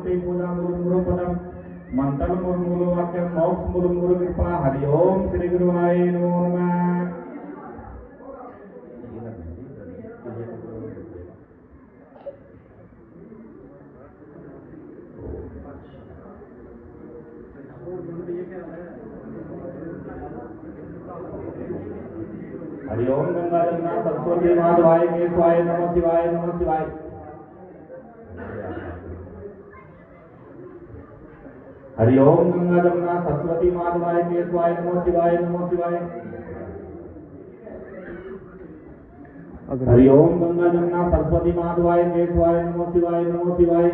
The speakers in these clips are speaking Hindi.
भक्ति पूजा मुरु पदम मंत्र मुरु वाक्य मोक्ष मुरु कृपा हरि ओम श्री गुरुवाय नमो नमः। हरि ओम गंगा जमुना सरस्वती माधवाय केशवाय नमः शिवाय नमः शिवाय। हरि ओम गंगा जमुना सरस्वती माधवाय केशवाय नमः शिवाय नमः शिवाय। हरि ओम गंगा जमुना सरस्वती माधवाय केशवाय नमः शिवाय नमः शिवाय।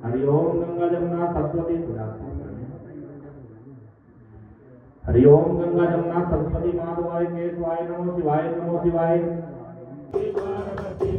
हरि ओम गंगा जमुना सरस्वती हरि ओम गंगा जमुना सरस्वती माधवाय केशवाय नमो शिवाय नमो शिवाय।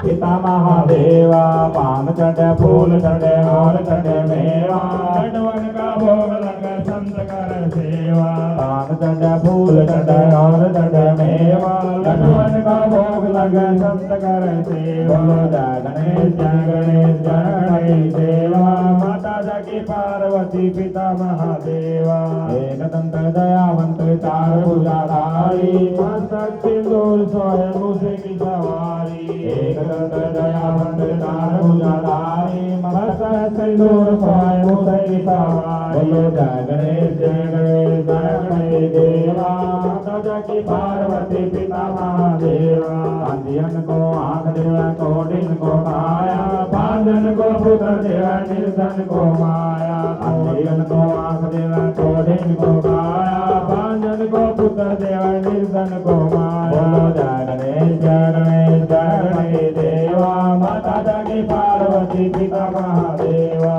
पिता महादेवा पान चढ़े फूल चढ़े और चढ़े मेवा लड्डुअन का भोग लगे संत कर सेवा। पान चढ़े फूल चढ़े और चढ़े मेवा लड्डुअन का भोग लगे संत कर सेवा। जय गणेश जय गणेश जय गणेश देवा माता जगी पार्वती पिता महादेवा। एक दंत दयावंत चार भुजाधारी मस्तक सिंदूर सोहे मूसे की सवारी। एक दंत दयावंत चार भुजाधारी मस्तक सिंदूर सोहे मूसे की सवारी। जय गणेश जय गणेश जय गणेश देवा माता जगी पार्वती पिता महादेवा। अंधियन को आंख देवा कोडिन को काया भाजन को पुत्र देवा निर्धन को माया। अंधियन को आंख देवा कोडिन को काया भाजन को पुत्र देवा निर्धन को माया। जय गणेश जय गणेश जय गणेश देवा माता जगी पार्वती पिता महादेवा।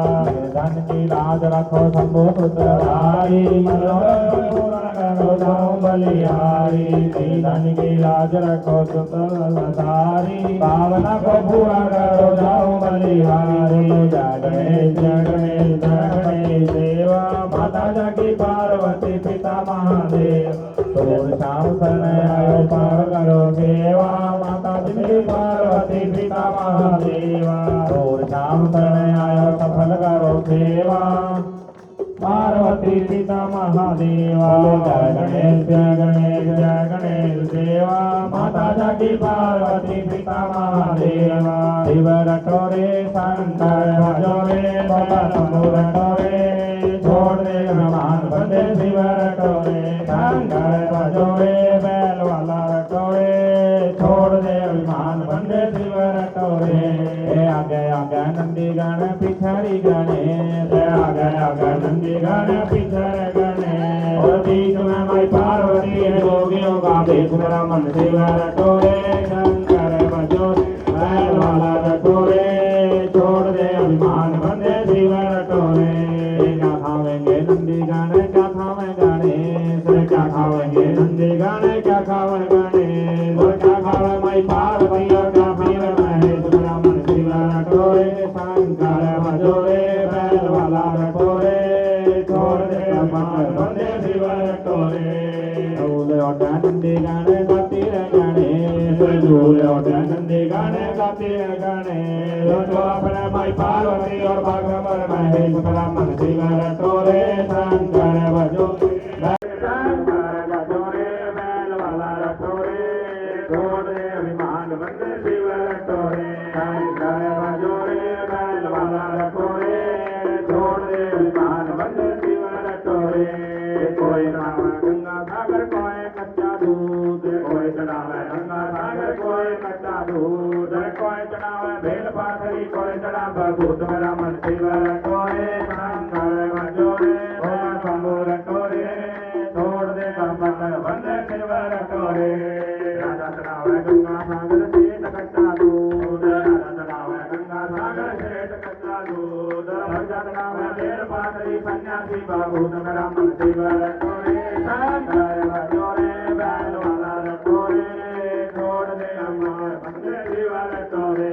धन की लाज रखो शंभु पुत्रधारी बलिहारी। धन की लाज रखो सुतधारी पावना को पूरा करो जाओ बलिहारी। जय गणेश जय गणेश जय गणेश देवा माता जगी पार्वती पिता महादेव। तोर शाम समय आयो पार करो सेवा माता जगी पार्वती पिता महादेवा। तोर शाम समय आयो सफल करो सेवा पार्वती पिता महादेवा। जय गणेश जय गणेश जय गणेश देवा माता जगी पार्वती पिता महादेवा। शिव रटोरे शंकर भजोरे बाबा शंभु रटोरे छोड़ दे हनुमान बंदे। शिव रटोरे शंकर भजोरे बैल वाला रटोरे छोड़ दे अभिमान बंदे। शिव रटोरे आगे आगे नंदी गण पिछड़ी गणेश आगे आगे नंदी गण पिछड़ गणेश। और बीच में माई पार्वती है योगियों का देश मेरा मन। शिव रटोरे शंकर भजोरे बैल वाला रटोरे छोड़ दे अभिमान बंदे। शिव रटोरे क्या खावेंगे नंदी गण क्या खावे गणेश क्या खावेंगे नंदी गण क्या खावे गणेश। और क्या खावे माई पार्वती और क्या खावे महेश मेरा मन। शिव रटोरे शंकर भजोरे बैल वाला रटोरे छोड़ दे बंदे। शिव रटोरे नंदी गाने गाती गणेश झूले नंदी गाने गाती गणेश। जो अपने माई पार्वती और भागवर महेश मेरा मन। शिव रटोरे शंकर भजोरे शंकर भजोरे बैल वाला रटोरे छोड़ दे अभिमान बंदे। शिव रटोरे शंकर भजोरे बैल वाला रटोरे छोड़ दे अभिमान बंदे। शिव रटोरे कोई नाम गंगा सागर कोई कच्चा दूध कोई चढ़ावे गंगा सागर कोई कच्चा दूध कोई चढ़ावे भेल पाथरी कोई चढ़ावे भूत मेरा मन। शिव रटोरे शंकर भजोरे बाबा शंभु रटोरे छोड़ दे कमर बंदे। शिव रटोरे राजा चढ़ावे गंगा सागर सेठ कच्चा दूध राजा चढ़ावे गंगा सागर सेठ कच्चा दूध। राजा चढ़ावे भेल पाथरी सन्यासी भूत मेरा मन। शिव रटोरे शंकर भजोरे बैल वाला रटोरे छोड़ दे अमर बंदे। शिव रटोरे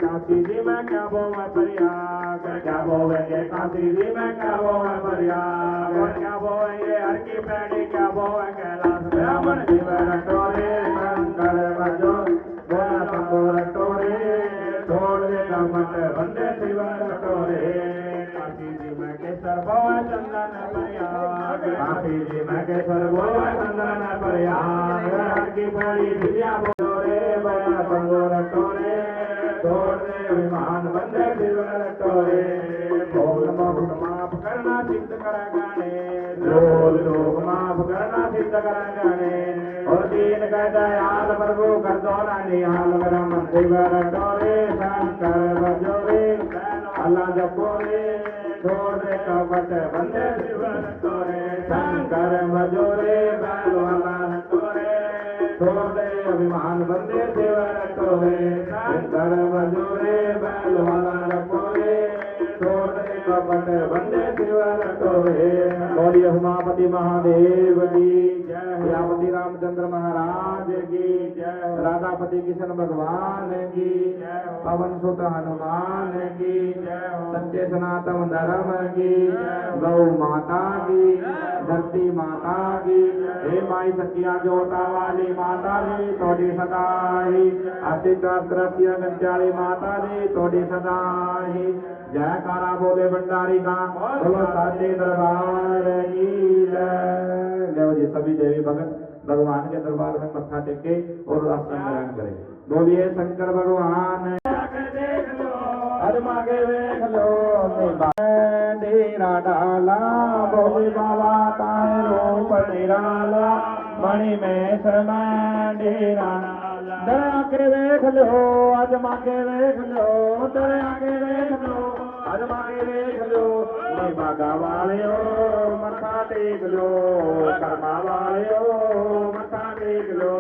काशी जी में क्या बोवे प्रयाग क्या बोवेंगे काशी जी में क्या बोवे प्रयाग। क्या बोवेंगे हर की पैड़ी क्या बोवे कैलाश ब्राह्मण। शिव रटोरे शंकर भजोरे शंभु रटोरे छोड़ दे कमर बंदे। शिव रटोरे काशी जी में केसर बोआ चंदन प्रयाग काशी जी में केसर बोआ चंदन प्रयाग की बड़ी दिया बोरे बया संगो रटोरे छोड़ दे विमान बंदे शिव रटोरे बोल माफ करना सिद्ध कर गाने बोल लोग माफ करना सिद्ध कर गाने और दीन का दयाल प्रभु कर दो ना निहाल करम शिव रटोरे शंकर बजोरे अल्लाह जपोरे छोड़ दे कपट बंदे शिव रटोरे शंकर बजोरे बैल वाला रटोरे छोड़ दे अभिमान बंदे शिव रटोरे शंकर बजोरे बैल वाला रटोरे छोड़ दे कपट बंदे शिव रटोरे। बोलिए उमापति महादेव की जय, सियापति रामचंद्र महाराज की जय, राधापति कृष्ण भगवान की जय, पवन सुत हनुमान की जय, सच्चे सनातन धर्म की जय, गौ माता की, धरती माता की, हे माई सच्चिया जोता वाली माता दी तोड़ी सदाई, अस्तित्व दृश्य गंजाली माता दी तोड़ी सदाई, जयकारा बोले भंडारी का बोलो साचे दरबार की जय। जी सभी देवी भगत भगवान के दरबार में मत्था टेके और आसन ग्रहण करें। बोलिए शंकर भगवान देख लो अरमा के देख लो डेरा डाला बोले बाबा ताए रूप निराला मणि में शर्मा डेरा दया के देख लो अजमा के देख लो दया के देख लो अजमा के देख लो बागा वाले मथा टेक लो कर्मा वाले मथा टेक लो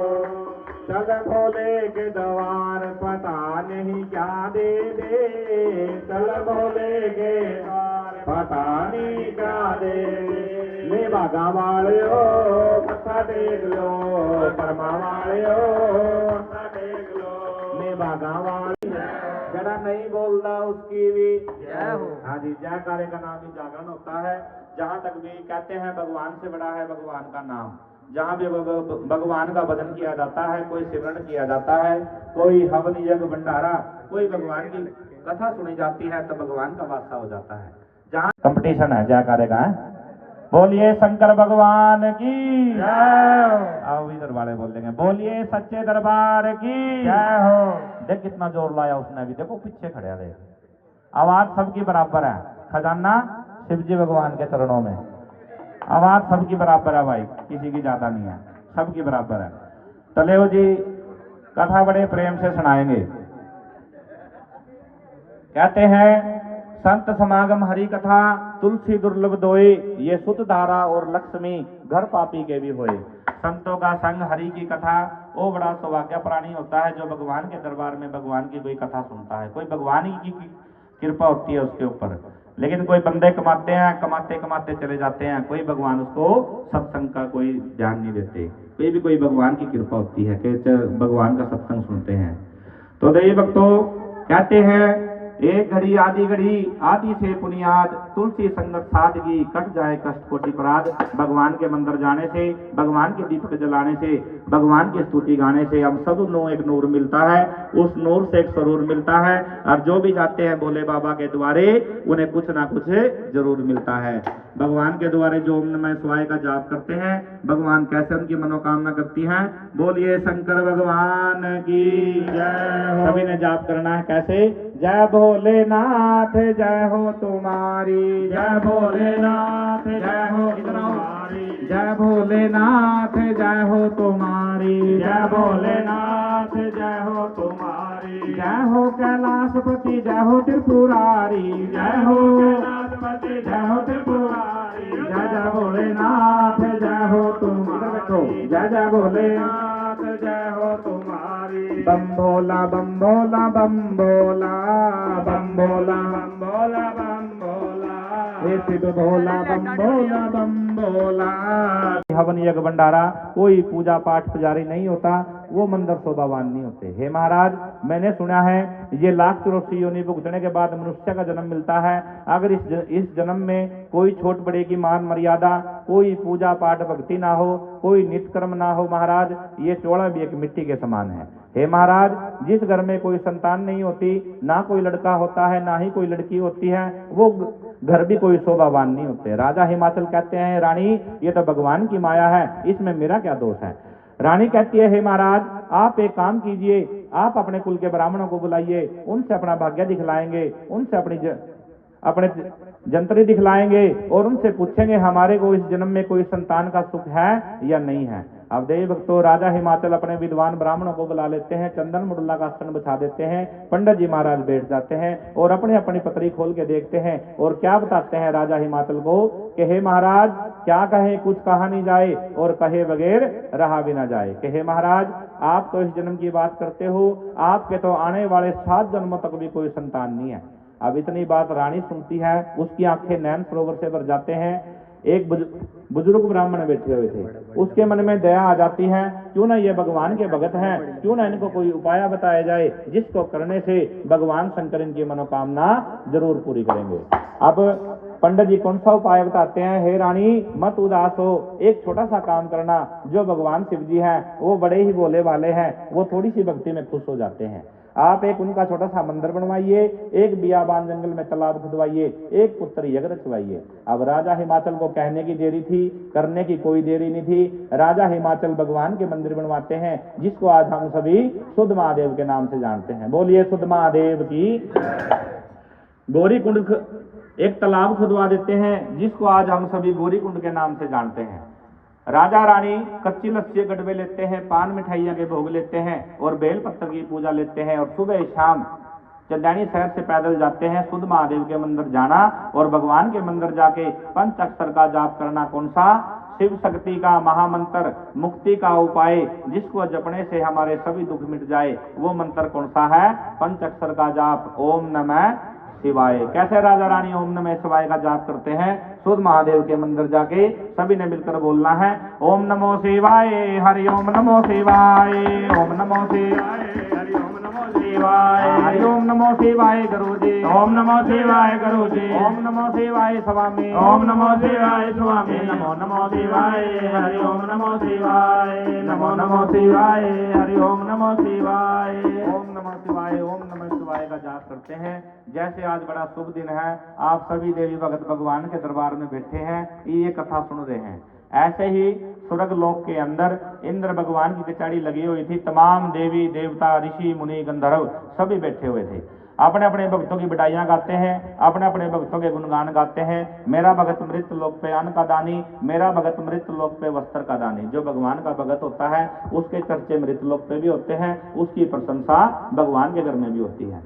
चल भोले के द्वार पता नहीं क्या दे दे चल भोले के द्वार पता नहीं क्या दे ले बागा वाले मथा टेक लो कर्मा वाले मथा टेक लो ले बागा वाले जरा नहीं बोलता उसकी भी जय हो। हाँ जी जयकारे का नाम ही जागरण होता है। जहाँ तक भी कहते हैं भगवान से बड़ा है भगवान का नाम। जहाँ भी भगवान का भजन किया जाता है, कोई सिमरन किया जाता है, कोई हवन यज्ञ भंडारा, कोई भगवान की कथा सुनी जाती है तो भगवान का वास्ता हो जाता है। जहाँ कंपटीशन है जयकारे का है। बोलिए शंकर भगवान की जय। आओ इधर वाले बोल देंगे बोलिए सच्चे दरबार की जय हो। देख कितना जोर लाया उसने भी, देखो पीछे खड़े है। आवाज सबकी बराबर है। खजाना शिवजी भगवान के चरणों में, आवाज सबकी बराबर है भाई, किसी की ज्यादा नहीं है, सबकी बराबर है। तलेव जी कथा बड़े प्रेम से सुनाएंगे। कहते हैं संत समागम हरि कथा तुलसी दुर्लभ दोए ये सुत धारा और लक्ष्मी घर पापी के भी होए। संतों का संग हरि की कथा वो बड़ा सौभाग्य प्राणी होता है जो भगवान के दरबार में भगवान की कोई कथा सुनता है। कोई भगवान की कृपा होती है उसके ऊपर, लेकिन कोई बंदे कमाते हैं, कमाते कमाते चले जाते हैं, कोई भगवान उसको सत्संग का कोई ध्यान नहीं देते। कोई भगवान की कृपा होती है कि भगवान का सत्संग सुनते हैं। तो देवी भक्तों कहते हैं एक घड़ी आदि से पुनियाद तुलसी संगत सादगी कट जाए कष्ट कोटि अपराध। भगवान के मंदिर जाने से, भगवान के दीपक जलाने से, भगवान की स्तुति गाने से हम सब नो एक नूर मिलता है, उस नूर से एक सरूर मिलता है। और जो भी जाते हैं भोले बाबा के द्वारे उन्हें कुछ ना कुछ जरूर मिलता है। भगवान के द्वारे जो ओम नमः शिवाय का जाप करते हैं, भगवान कैसे उनकी मनोकामना करती हैं। बोलिए शंकर भगवान की जय। सभी ने जाप करना है कैसे? जय भोलेनाथ जय हो तुम्हारी, जय भोलेनाथ जय हो तुम्हारी, जय भोलेनाथ जय हो तुम्हारी, जय भोलेनाथ जय हो तुम्हारी, जय हो कैलाशपति जय हो त्रिपुरारी, जय हो कैलाशपति जय हो त्रिपुरारी, जय जय भोलेनाथ जय हो तुम्हारी, जय जय भोलेनाथ जय हो तुम्हारी। बम भोला बम भोला बम भोला बम भोला बम भोला बम भोला, हे शिव भोला बम भोला बम भोला। हवन यज्ञ भंडारा कोई पूजा पाठ पुजारी नहीं होता, वो मंदिर शोभावान नहीं होते। हे महाराज, मैंने सुना है ये 1,84 योनि भुगतने के बाद मनुष्य का जन्म मिलता है। अगर इस जन्म में कोई छोट बड़े की मान मर्यादा, कोई पूजा पाठ भक्ति ना हो, कोई नित्य कर्म ना हो महाराज, ये चौड़ा भी एक मिट्टी के समान है। हे महाराज, जिस घर में कोई संतान नहीं होती, ना कोई लड़का होता है ना ही कोई लड़की होती है, वो घर भी कोई शोभावान नहीं होते। राजा हिमाचल कहते हैं, रानी ये तो भगवान की माया है, इसमें मेरा क्या दोष है। रानी कहती है, हे महाराज, आप एक काम कीजिए, आप अपने कुल के ब्राह्मणों को बुलाइए, उनसे अपना भाग्य दिखलाएंगे, उनसे अपने जंतरी दिखलाएंगे और उनसे पूछेंगे हमारे को इस जन्म में कोई संतान का सुख है या नहीं है। अब देवी भक्तों, राजा हिमाचल अपने विद्वान ब्राह्मणों को बुला लेते हैं, चंदन मुडला का आसन बिछा देते हैं, पंडित जी महाराज बैठ जाते हैं और अपनी अपनी पत्री खोल के देखते हैं और क्या बताते हैं राजा हिमाचल को कि हे महाराज, क्या कहे कुछ कहा नहीं जाए और कहे बगैर रहा भी ना जाए। कि हे महाराज, आप तो इस जन्म की बात करते हो, आपके तो आने वाले 7 जन्मों तक भी कोई संतान नहीं है। अब इतनी बात रानी सुनती है, उसकी आंखें नैन सरोवर से भर जाते हैं। एक बुजुर्ग ब्राह्मण बैठे हुए थे, उसके मन में दया आ जाती है, क्यों ना ये भगवान के भगत हैं, क्यों ना इनको कोई उपाय बताया जाए जिसको करने से भगवान शंकर इनकी मनोकामना जरूर पूरी करेंगे। अब पंडित जी कौन सा उपाय बताते हैं। हे रानी, मत उदास हो, एक छोटा सा काम करना। जो भगवान शिव जी हैं वो बड़े ही भोले वाले हैं, वो थोड़ी सी भक्ति में खुश हो जाते हैं। आप एक उनका छोटा सा मंदिर बनवाइए, एक बियाबान जंगल में तालाब खुदवाइए, एक पुत्र यज्ञ रचवाइए। अब राजा हिमाचल को कहने की देरी थी, करने की कोई देरी नहीं थी। राजा हिमाचल भगवान के मंदिर बनवाते हैं, जिसको आज हम सभी शुद्ध महादेव के नाम से जानते हैं। बोलिए शुद्ध महादेव की। गौरी कुंड एक तालाब खुदवा देते हैं, जिसको आज हम सभी गौरी कुंड के नाम से जानते हैं। राजा रानी कच्ची लस्सी गड़बे लेते हैं, पान मिठाइयां के भोग लेते हैं और बेल पत्थर की पूजा लेते हैं और सुबह शाम चंदैनी शहर से पैदल जाते हैं शुद्ध महादेव के मंदिर जाना और भगवान के मंदिर जाके पंच अक्षर का जाप करना। कौन सा? शिव शक्ति का महामंत्र, मुक्ति का उपाय, जिसको जपने से हमारे सभी दुख मिट जाए, वो मंत्र कौन सा है? पंच अक्षर का जाप, ओम नमः शिवाय। कैसे राजा रानी ओम नमः शिवाय का जाप करते हैं? शुद्ध महादेव के मंदिर जाके सभी ने मिलकर बोलना है, ओम नमो शिवाय, हरि ओम नमो शिवाय, ओम नमो शिवाय, हरि ओम नमो शिवाय, हरि ओम नमो शिवाय गुरुजी, ओम नमो शिवाय गुरुजी, ओम नमो शिवाय स्वामी, ओम नमो शिवाय स्वामी, नमो नमो शिवाय, हरि ओम नमो शिवाय, नमो नमो शिवाय, हरि ओम नमो शिवाय, ओम नमो शिवाय, ओम नमः शिवाय का जाप करते हैं। जैसे आज बड़ा शुभ दिन है, आप सभी देवी भगत भगवान के दरबार में बैठे हैं, ये कथा सुन रहे हैं। ऐसे ही स्वर्ग लोक के अंदर इंद्र भगवान की कचहरी लगी हुई थी, तमाम देवी देवता ऋषि मुनि गंधर्व सभी बैठे हुए थे, अपने अपने भक्तों की बड़ाइयां गाते हैं, अपने अपने भक्तों के गुणगान गाते हैं। मेरा भगत मृत लोक पे अन्न का दानी, मेरा भगत मृत लोक पे वस्त्र का दानी। जो भगवान का भगत होता है उसके चर्चे मृत लोक पे भी होते हैं, उसकी प्रशंसा भगवान के घर में भी होती है।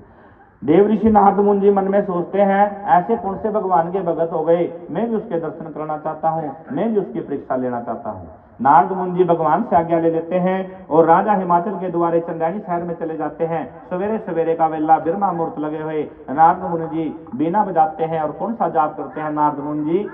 देव ऋषि नारद मुनि जी मन में सोचते हैं, ऐसे कौन से भगवान के भगत हो गए, मैं भी उसके दर्शन करना चाहता हूँ, मैं भी उसकी परीक्षा लेना चाहता हूँ। नारद मुनि जी भगवान से आज्ञा ले लेते हैं और राजा हिमाचल के द्वारे चंदैनी शहर में चले जाते हैं। सवेरे सवेरे का वेला बिरमा मुहूर्त लगे हुए नारद मुनि जी बीना बजाते हैं और कौन सा जाप करते हैं नारद मुनि जी?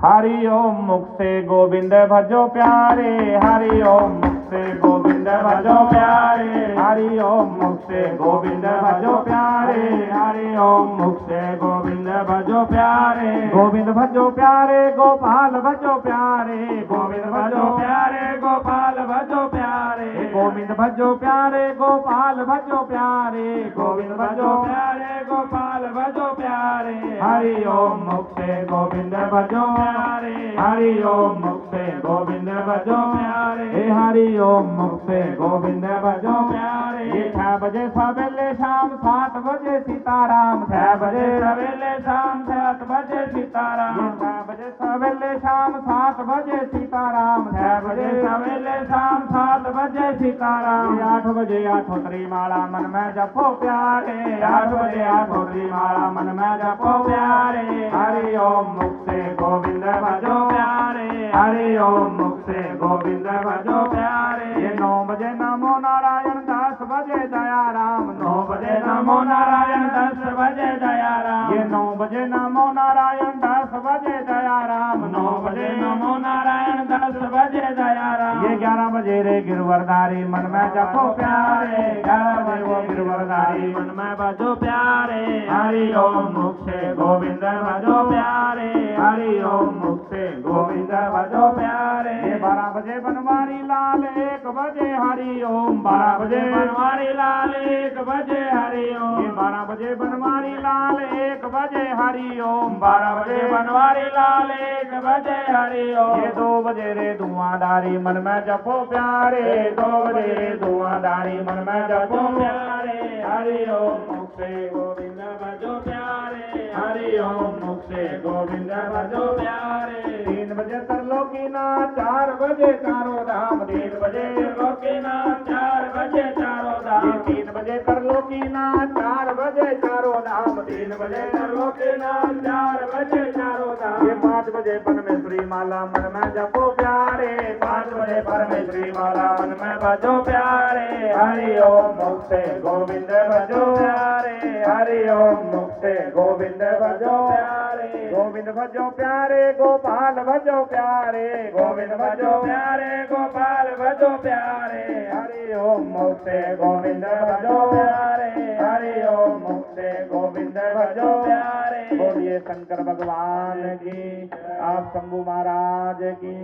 हरि ओम मुख से गोविंद भजो प्यारे, हरि ओम मुख से गोविंद भजो प्यारे, हरि ओम मुख से गोविंद भजो प्यारे, हरि ओम मुख से गोविंद भजो प्यारे, गोविंद भजो प्यारे, गोपाल भजो प्यारे, गोविंद भजो प्यारे, गोपाल भजो प्यारे, गोविंद भजो प्यारे, गोपाल भजो प्यारे, गोविंद भजो प्यारे, गोपाल भजो प्यारे, हरि ओम मुख से गोविंद भजो प्यारे, हरि ओम मुख से गोविंद भजो प्यारे, हरि ओम मुख से गोविंद भजो प्यारे। ये 6 बजे सवेले शाम 7 बजे सीताराम, 6 बजे सवेले शाम 7 बजे सीताराम, 6 बजे सवेले शाम 7 बजे सीताराम, 6 बजे सवेले शाम 7 बजे सीताराम। 8 बजे आठोतरी माला मन में जपो प्यारे, 8 बजे आठोतरी माला मन में जपो प्यारे, हरि ओम मुख से गोविंद भजो प्यारे, हरि ओम मुख से गोविंद भजो प्यारे। ये 9 बजे नमो नारायण, 10 बजे दया राम, 9 बजे नमो नारायण, 10 बजे दया राम। ये 9 बजे नमो नारायण, 10 बजे दया राम, 9 बजे नमो नारायण, 10 बजे दया राम। ये 11 बजे रे गिरवरधारी मन में जपो प्यारे, 11 बजे वो गिरवरधारी मन में बजो प्यारे, हरि ओम मुख से गोविंद भजो प्यारे, हरि ओम मुख से गोविंद भजो प्यारे। 12 बजे बनवारी लाल 1 बजे हरि ओम, 12 बजे बनवारी लाल 1 बजे हरि ओम, 12 बजे बनवारी लाल 1 बजे हरि ओम, 12 बजे बनवारी लाल 1 बजे हरि ओम। ये 2 बजे रे धुआंधारी मन में जपो प्यारे, 2 बजे रे धुआंधारी मन में जपो प्यारे, हरि ओम मुख से गोविंद भजो प्यारे, हरि ओम मुख से गोविंद भजो प्यारे। 3 बजे तरलोकी नाथ, 4 बजे चारों धाम, 3 बजे तरलोकी नाथ, 4 बजे चारों धाम, 3 बजे तरलोकी नाथ, 4 बजे चारों धाम, 3 बजे तरलोकी नाथ, 4 बजे चारों धाम। 5 बजे परमेश्वरी माला मन में जपो प्यारे, 5 बजे परमेश्वरी माला मन में भजो प्यारे, हरि ओम मुख से गोविंद भजो प्यारे, हरि ओम मुख से गोविंद भजो प्यारे, गोविंद भजो प्यारे, गोपाल भजो प्यारे, गोविंद भजो प्यारे, गोपाल भजो प्यारे, हरि ओम मुख से गोविंद भजो प्यारे, हरि ओम मुख से गोविंद भजो प्यारे। बोलिए शंकर भगवान की, आप शंभू महाराज की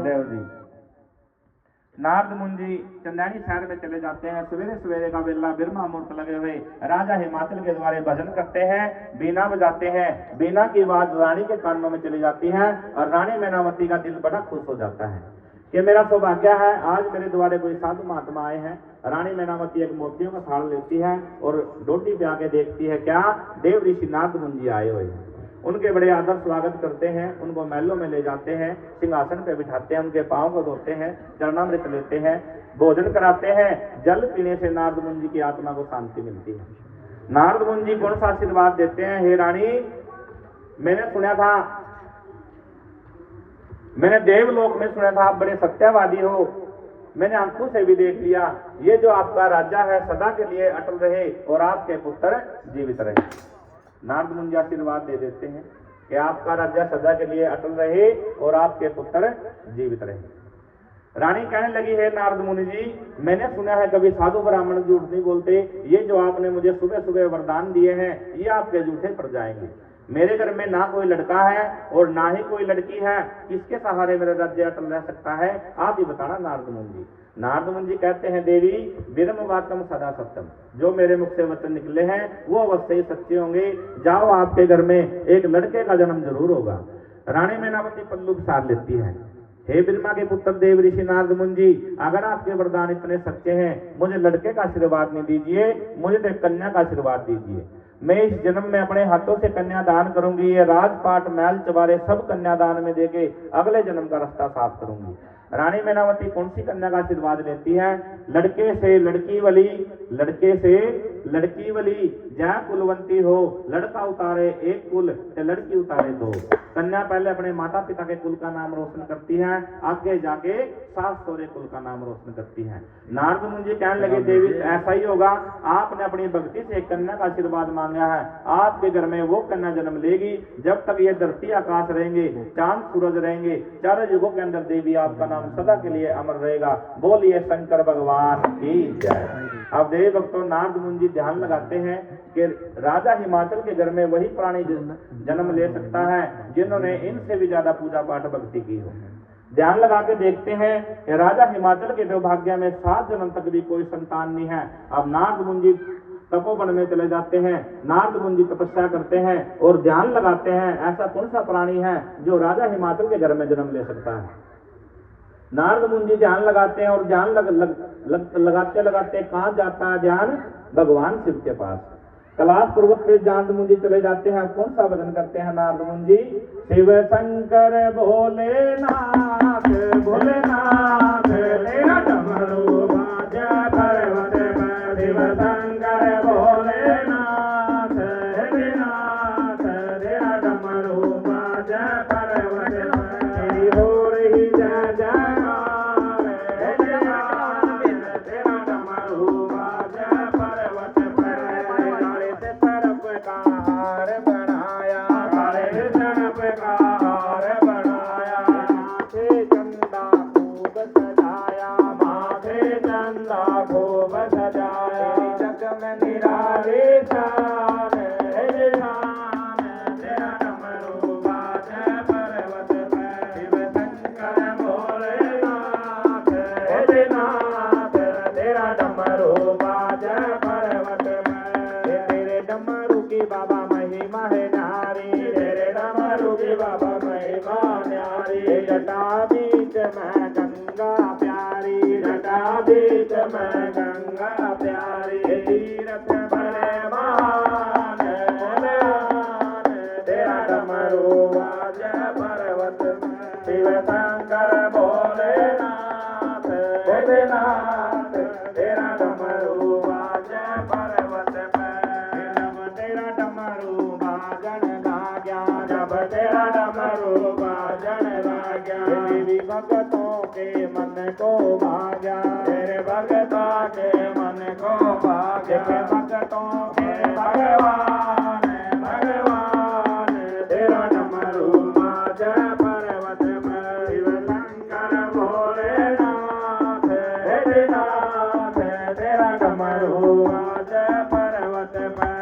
देव जी। नारद मुनि चंदैनी शहर में चले जाते हैं। सवेरे सवेरे का बेला बिरमा मूर्त लगे हुए राजा हिमाचल के द्वारे भजन करते हैं, बीना बजाते हैं। बीना की आवाज रानी के कानों में चली जाती है और रानी मैनावती का दिल बड़ा खुश हो जाता है कि मेरा सौभाग्य है, आज मेरे द्वारे कोई साधु महात्मा आए हैं। रानी मैनावती एक मोतियों का थाल लेती है और डोटी पे आके देखती है, क्या देव ऋषि नारद मुनि जी आए हुए हैं। उनके बड़े आदर स्वागत करते हैं, उनको महलों में ले जाते हैं, सिंहासन पे बिठाते हैं, उनके पांव को धोते हैं, चरणामृत लेते हैं, भोजन कराते हैं। जल पीने से नारद मुनि जी की आत्मा को शांति मिलती है। नारद मुनि जी कौन सा आशीर्वाद देते हैं, हे रानी, मैंने सुना था, मैंने देवलोक में सुना था आप बड़े सत्यवादी हो, मैंने आंखों से भी देख लिया, ये जो आपका राजा है सदा के लिए अटल रहे और आपके पुत्र जीवित रहे। नारद मुनि आशीर्वाद दे देते हैं कि आपका राज्य सदा के लिए अटल रहे और आपके पुत्र जीवित रहे। रानी कहने लगी, है नारद मुनि जी, मैंने सुना है कभी साधु ब्राह्मण झूठ नहीं बोलते, ये जो आपने मुझे सुबह सुबह वरदान दिए हैं ये आपके झूठे पड़ जाएंगे। मेरे घर में ना कोई लड़का है और ना ही कोई लड़की है, किसके सहारे मेरा राज्य अटल रह सकता है, आप ही बताना नारद मुनि जी। नारद मुनि जी कहते हैं, देवी विरम वातम सदा सत्यम, जो मेरे मुख से वचन निकले हैं वो अवश्य ही सच्चे होंगे। जाओ, आपके घर में एक लड़के का जन्म जरूर होगा। रानी मैनावती पल्लू सार लेती है, हे ब्रह्मा के पुत्र देव ऋषि नारद मुनि जी, अगर आपके वरदान इतने सच्चे हैं, मुझे लड़के का आशीर्वाद नहीं दीजिए, मुझे तो कन्या का आशीर्वाद दीजिए। मैं इस जन्म में अपने हाथों से कन्यादान करूंगी, ये राजपाट महल चबारे सब कन्यादान में देके अगले जन्म का रास्ता साफ करूंगी। रानी मैनावती कौन सी कन्या का आशीर्वाद लेती है, लड़के से लड़की वाली, लड़के से लड़की वाली, जय कुलवंती हो, लड़का उतारे एक कुल तो लड़की उतारे दो। कन्या पहले अपने माता पिता के कुल का नाम रोशन करती है, आगे जाके सास सौरे कुल का नाम रोशन करती है। नारद मुनि जी कहने लगे, देवी ऐसा ही होगा, आपने अपनी भक्ति से एक कन्या का आशीर्वाद मांगा है, आपके घर में वो कन्या जन्म लेगी। जब तक ये धरती आकाश रहेंगे, चांद सूरज रहेंगे, चारों युगों के अंदर देवी आपका नाम सदा के लिए अमर रहेगा। बोलिए शंकर भगवान की जय। अब देवी भक्तों, नारद मुनि जी ध्यान लगाते हैं कि राजा हिमाचल के घर में वही प्राणी जन्म ले सकता है जिन्होंने इनसे भी ज्यादा पूजा पाठ भक्ति की हो। ध्यान लगा के देखते हैं कि राजा हिमाचल के दुर्भाग्य में 7 जन्म तक भी कोई संतान नहीं है। अब नारद मुनि जी तपोवन में चले जाते हैं, नारद मुनि जी तपस्या करते हैं और ध्यान लगाते हैं, ऐसा कौन सा प्राणी है जो राजा हिमाचल के घर में जन्म ले सकता है। नारद मुनि जी ध्यान लगाते हैं और ध्यान लगाते लगाते कहाँ जाता है ध्यान, भगवान शिव के पास। कैलाश पर्वत पे नारद मुनि जी चले जाते हैं। कौन सा भजन करते हैं नारद मुनि जी, शिव शंकर भोलेनाथ भोलेनाथ, तेरा डमरू बाजा पर्वत पर, शिव शंकर भोलेनाथ भोलेनाथ, तेरा डमरू बाजा पर्वत पर, तेरी हो रही जय जयकार, तेरा डमरू बाजा पर्वत पर, काले से सरप का हार बनाया, काले से सरप का हार बनाया, माथे चंदा खूब सजाया। न्यारी तेरे डमरू की बाबा महिमा न्यारी जटा बीच में गंगा प्यारी जटा बीच में गंगा प्यारी तीरथ बड़े महान तेरा डमरू बाजे पर्वत में शिव शंकर भोलेनाथ भोलेनाथ तेरा डमरू बाजे पर्वत में जब तेरा डमरू बाजन लाग्या जब तेरा डमरू बाजन लाग्या देवी भक्तों के मन को भाग्या तेरे भक्तों के मन को भाग्या भक्तों के भगवान भगवान तेरा डमरू बाजे पर्वत में शिव शंकर भोलेनाथ भोलेनाथ तेरा डमरू बाजे पर्वत में।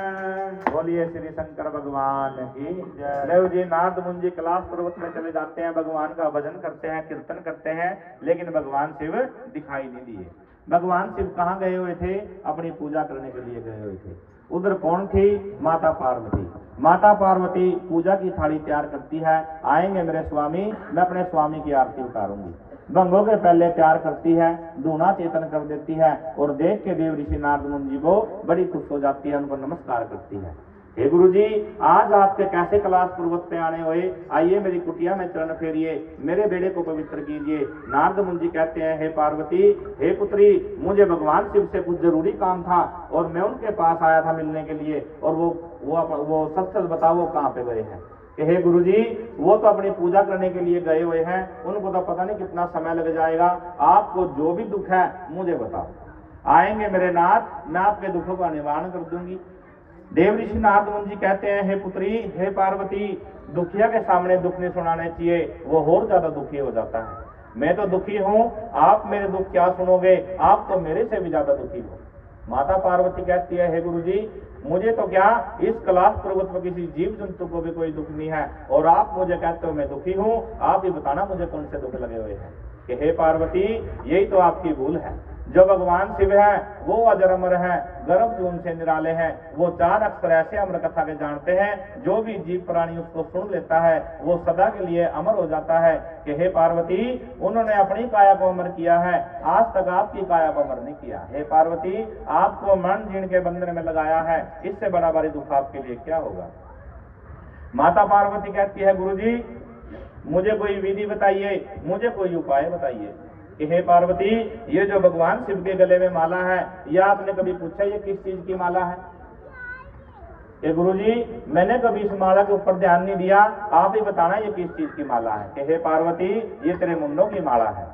बोलिए श्री शंकर भगवान की जय। देव जी नारद मुनि जी कैलाश पर्वत में चले जाते हैं, भगवान का भजन करते हैं, कीर्तन करते हैं, लेकिन भगवान शिव दिखाई नहीं दिए। भगवान शिव कहाँ गए हुए थे? अपनी पूजा करने के लिए गए हुए थे। उधर कौन थी? माता पार्वती। माता पार्वती पूजा की थाली तैयार करती है, आएंगे मेरे स्वामी, मैं अपने स्वामी की आरती उतारूंगी। भंगों के पहले तैयार करती है, दूना चेतन कर देती है और देख के देव ऋषि नारद मुनि जी को बड़ी खुश हो जाती है, उनको नमस्कार करती है। हे गुरु जी, आज आपके कैसे कैलाश पर्वत पे आने हुए? आइए मेरी कुटिया में चरण फेरिए, मेरे बेड़े को पवित्र कीजिए। नारद मुनि जी कहते हैं, हे पार्वती, हे पुत्री, मुझे भगवान शिव से कुछ जरूरी काम था और मैं उनके पास आया था मिलने के लिए, और वो सच सच बताओ वो कहाँ पे गए हैं? कि हे गुरु जी, वो तो अपनी पूजा करने के लिए गए हुए हैं, उनको तो पता नहीं कितना समय लग जाएगा, आपको जो भी दुख है मुझे बताओ। आएंगे मेरे नाथ, मैं आपके दुखों का निवारण कर दूंगी। देव ऋषि नारद मुनि जी कहते हैं, हे पुत्री, हे पार्वती, दुखिया के सामने दुख नहीं सुनाने चाहिए, वो और ज्यादा दुखी हो जाता है। मैं तो दुखी हूं, आप मेरे दुख क्या सुनोगे? आप तो मेरे से भी ज्यादा दुखी हो। माता पार्वती कहती है, हे गुरु जी, मुझे तो क्या इस कैलाश पर्वत पर किसी जीव जंतु को भी कोई दुख नहीं है, और आप मुझे कहते हो मैं दुखी हूँ। आप ही बताना मुझे कौन से दुख लगे हुए हैं? कि हे पार्वती, यही तो आपकी भूल है। जो भगवान शिव है वो अजर अमर है, गर्भ जून से निराले हैं। वो 4 अक्षर ऐसे अमर कथा के जानते हैं, जो भी जीव प्राणी उसको सुन लेता है वो सदा के लिए अमर हो जाता है। कि हे पार्वती, उन्होंने अपनी काया को अमर किया है, आज तक आपकी काया को अमर नहीं किया। हे पार्वती, आपको मरण जीर्ण के बंधन में लगाया है, इससे बड़ा भारी दुख आपके लिए क्या होगा? माता पार्वती कहती है, गुरु जी, मुझे कोई विधि बताइए, मुझे कोई उपाय बताइए। कि हे पार्वती, ये जो भगवान शिव के गले में माला है, ये आपने कभी पूछा ये किस चीज की माला है? कि गुरुजी, मैंने कभी इस माला के ऊपर ध्यान नहीं दिया, आप ही बताना ये किस चीज की माला है? कि हे पार्वती, ये तेरे मुंडों की माला है।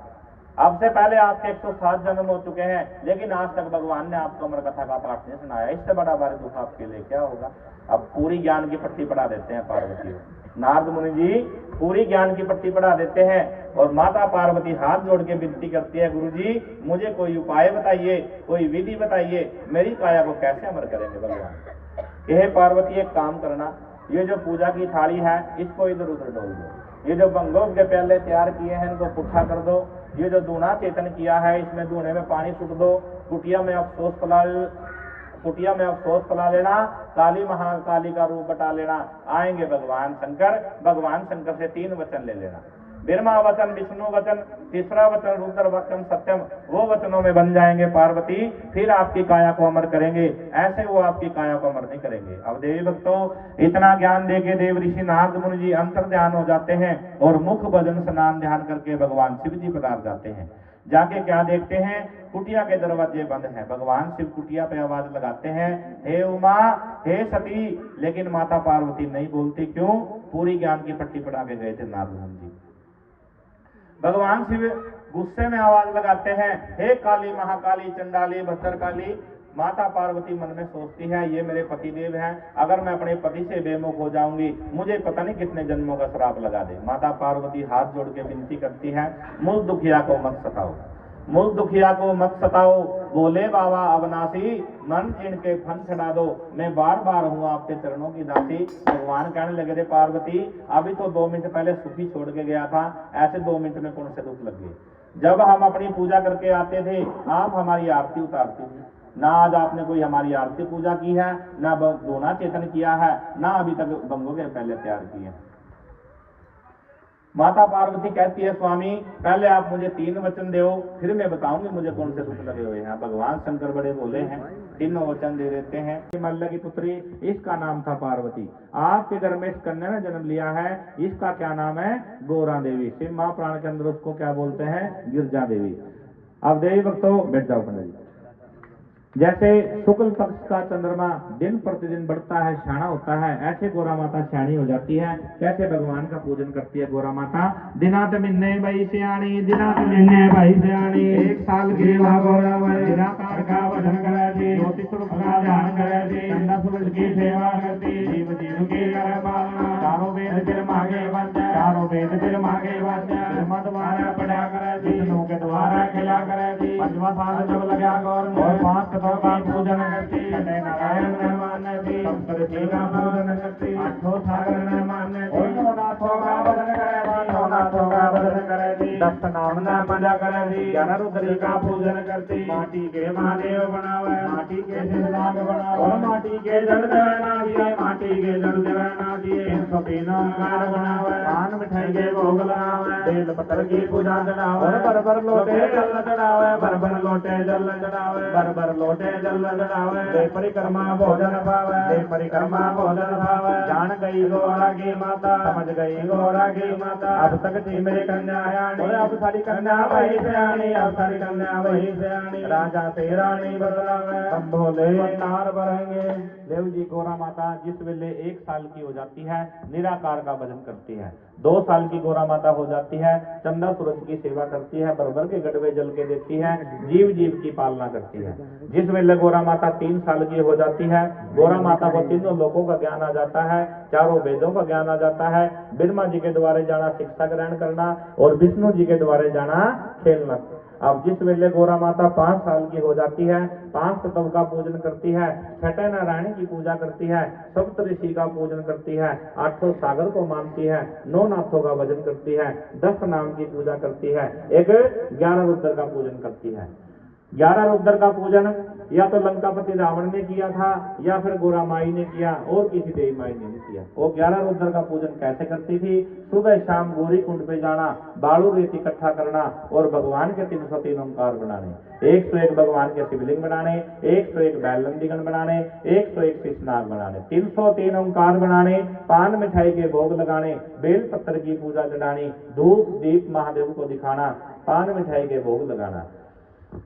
अब से पहले आपके 107 जन्म हो चुके हैं, लेकिन आज तक भगवान ने आपको अमर कथा का पाठ नहीं सुनाया, इससे बड़ा भारी दुख आपके लिए क्या होगा? अब पूरी ज्ञान की पट्टी पढ़ा देते हैं पार्वती को। नारद मुनि जी पूरी ज्ञान की पट्टी पढ़ा देते हैं, और माता पार्वती हाथ जोड़ के विनती करती है, गुरुजी, मुझे कोई उपाय बताइए, कोई विधि बताइए, मेरी काया को कैसे अमर करेंगे भगवान? कि हे पार्वती, एक काम करना, ये जो पूजा की थाली है इसको इधर उधर डाल दो, ये जो बंगों के प्याले तैयार किए हैं इनको पुट्ठा कर दो, ये जो दूना चेतन किया है इसमें दूने में पानी सुट दो, कुटिया में अफसोस फैला लेना, काली महाकाली का रूप बटा लेना। आएंगे भगवान शंकर से 3 वचन ले लेना, ब्रह्मा वचन, विष्णु वचन, तीसरा वचन रुद्र वचन सत्यम, वो वचनों में बन जाएंगे पार्वती, फिर आपकी काया को अमर करेंगे, ऐसे वो आपकी काया को अमर नहीं करेंगे। अब देवी भक्तों, इतना ज्ञान देके देव ऋषि नारद मुनि जी अंतर ध्यान हो जाते हैं और मुख भजन स्नान ध्यान करके भगवान शिव जी पधार जाते हैं। जाके क्या देखते हैं? कुटिया के दरवाजे बंद हैं। भगवान शिव कुटिया पे आवाज लगाते हैं, हे उमा, हे सती, लेकिन माता पार्वती नहीं बोलती। क्यों? पूरी ज्ञान की पट्टी पढ़ा के गए थे नारद मुनि जी। भगवान शिव गुस्से में आवाज लगाते हैं, हे काली महाकाली चंडाली भद्रकाली। माता पार्वती मन में सोचती है, ये मेरे पति देव हैं, अगर मैं अपने पति से बेमुख हो जाऊंगी मुझे पता नहीं कितने जन्मों का श्राप लगा दे। माता पार्वती हाथ जोड़ के विनती करती है, मुझ दुखिया को मत सताओ, मुझ दुखिया को मत सताओ, बोले बाबा अविनाशी, मन इनके फन छड़ा दो, मैं बार बार हूँ आपके चरणों की दासी। भगवान कहने लगे, रे पार्वती, अभी तो 2 मिनट पहले सुखी छोड़ के गया था, ऐसे 2 मिनट में कौन से दुख लग गए? जब हम अपनी पूजा करके आते थे आप हमारी आरती उतारती थी, ना आज आपने कोई हमारी आरती पूजा की है, ना दोना चेतन किया है, ना अभी तक गंगों के पहले तैयार किए हैं। माता पार्वती कहती है स्वामी पहले आप मुझे 3 वचन दो, फिर मैं बताऊंगी मुझे कौन से दुख लगे हुए हैं। भगवान शंकर बड़े बोले हैं, 3 वचन दे देते हैं। मल्ल की पुत्री, इसका नाम था पार्वती। आपके घर में इस कन्या ने जन्म लिया है, इसका क्या नाम है? गौरा देवी। शिव महापुराण के अंदर उसको क्या बोलते हैं? गिरजा देवी। अब देवी भक्तों बैठ जाओ पंडित जी। जैसे शुक्ल पक्ष का चंद्रमा दिन प्रतिदिन बढ़ता है, श्याणा होता है, ऐसे गौरा माता श्याणी हो जाती है। कैसे भगवान का पूजन करती है गौरा माता? दिनात मिन्ने भाई श्याणी, दिनात मिन्ने भाई श्याणी, 1 साल की गौरा निराकार का भजन करे थी, ज्योति स्वरूप का ध्यान करे थी, चंदा सूरज की सेवा करती, जीव जीव की करे पालना, चारों वेद फिर मांगे वंश, चारों वेद फिर मांगे वंश, मत द्वारा पढ़ा करे थी, विष्णु के द्वारा खिला करे थी, 5वां साल जब लगा गौर और 5 का पूजन करती, नारायण न मानती, सप्तऋषि का पूजन करती, 8 सागर न मानती, और 9 नाथों का भजन करे, 9 नाथों का भजन करे, 10 नाम न मजा करे, 11 रुद्री का पूजन करती, माटी के महादेव बनावे, माटी के शिवनाग बनावे, और माटी के जल देवना दिए, माटी के जल देवना दिए, 303 ओंकार बनावे, पान मिठाई के भोग लगावे, बेल पत्र की पूजा चढ़ावे, और भर लोटे जल चढ़ावे, भर लोटे जल चढ़ावे, भर लोटे जल चढ़ावे, दे परिक्रमा भोजन पावे, दे परिक्रमा भोजन पावे, जान गई गौरा की माता, समझ गई गौरा की माता, अब तक थी मेरी कन्या आयानी, और अब सारी कन्या वही से आनी, अब सारी कन्या वही से आनी, राजा से रानी बदलावे, हम भोले अवतार बढ़ेंगे। देव जी गौरा माता जिस वेले 1 साल की हो जाती है, निराकार का भजन करती है। 2 साल की गौरा माता हो जाती है, चंदा सूरज की सेवा करती है, बरबर के गड़वे जल के देती है, जीव जीव की पालना करती है। जिस वेले गौरा माता 3 साल की हो जाती है, गौरा माता को 3 लोकों का ज्ञान आ जाता है, 4 वेदों का ज्ञान आ जाता है, ब्रह्मा जी के द्वारा जाना शिक्षा ग्रहण करना, और विष्णु जी के द्वारा जाना खेलना। अब जिस वेले गौरा माता 5 साल की हो जाती है, 5 तत्व का पूजन करती है, 6 नारायण की पूजा करती है, सप्तऋषि का पूजन करती है, 8 सागर को मानती है, 9 नाथों का भजन करती है, 10 नाम की पूजा करती है, एक 11 रुद्र का पूजन करती है। 11 रुद्र का पूजन या तो लंकापति रावण ने किया था, या फिर गौरा माई ने किया, और किसी देवी माई ने नहीं किया। वो 11 रुद्र का पूजन कैसे करती थी? सुबह शाम गौरी कुंड पे जाना, बालू रेत इकट्ठा करना, और भगवान के 303 ओंकार बनाने, 101 भगवान के शिवलिंग बनाने, 101 बैलंदीगण बनाने, 101 शेषनाग बनाने, 303 ओंकार बनाने, पान मिठाई के भोग लगाने, बेल पत्र की पूजा चढ़ानी, धूप दीप महादेव को दिखाना, पान मिठाई के भोग लगाना,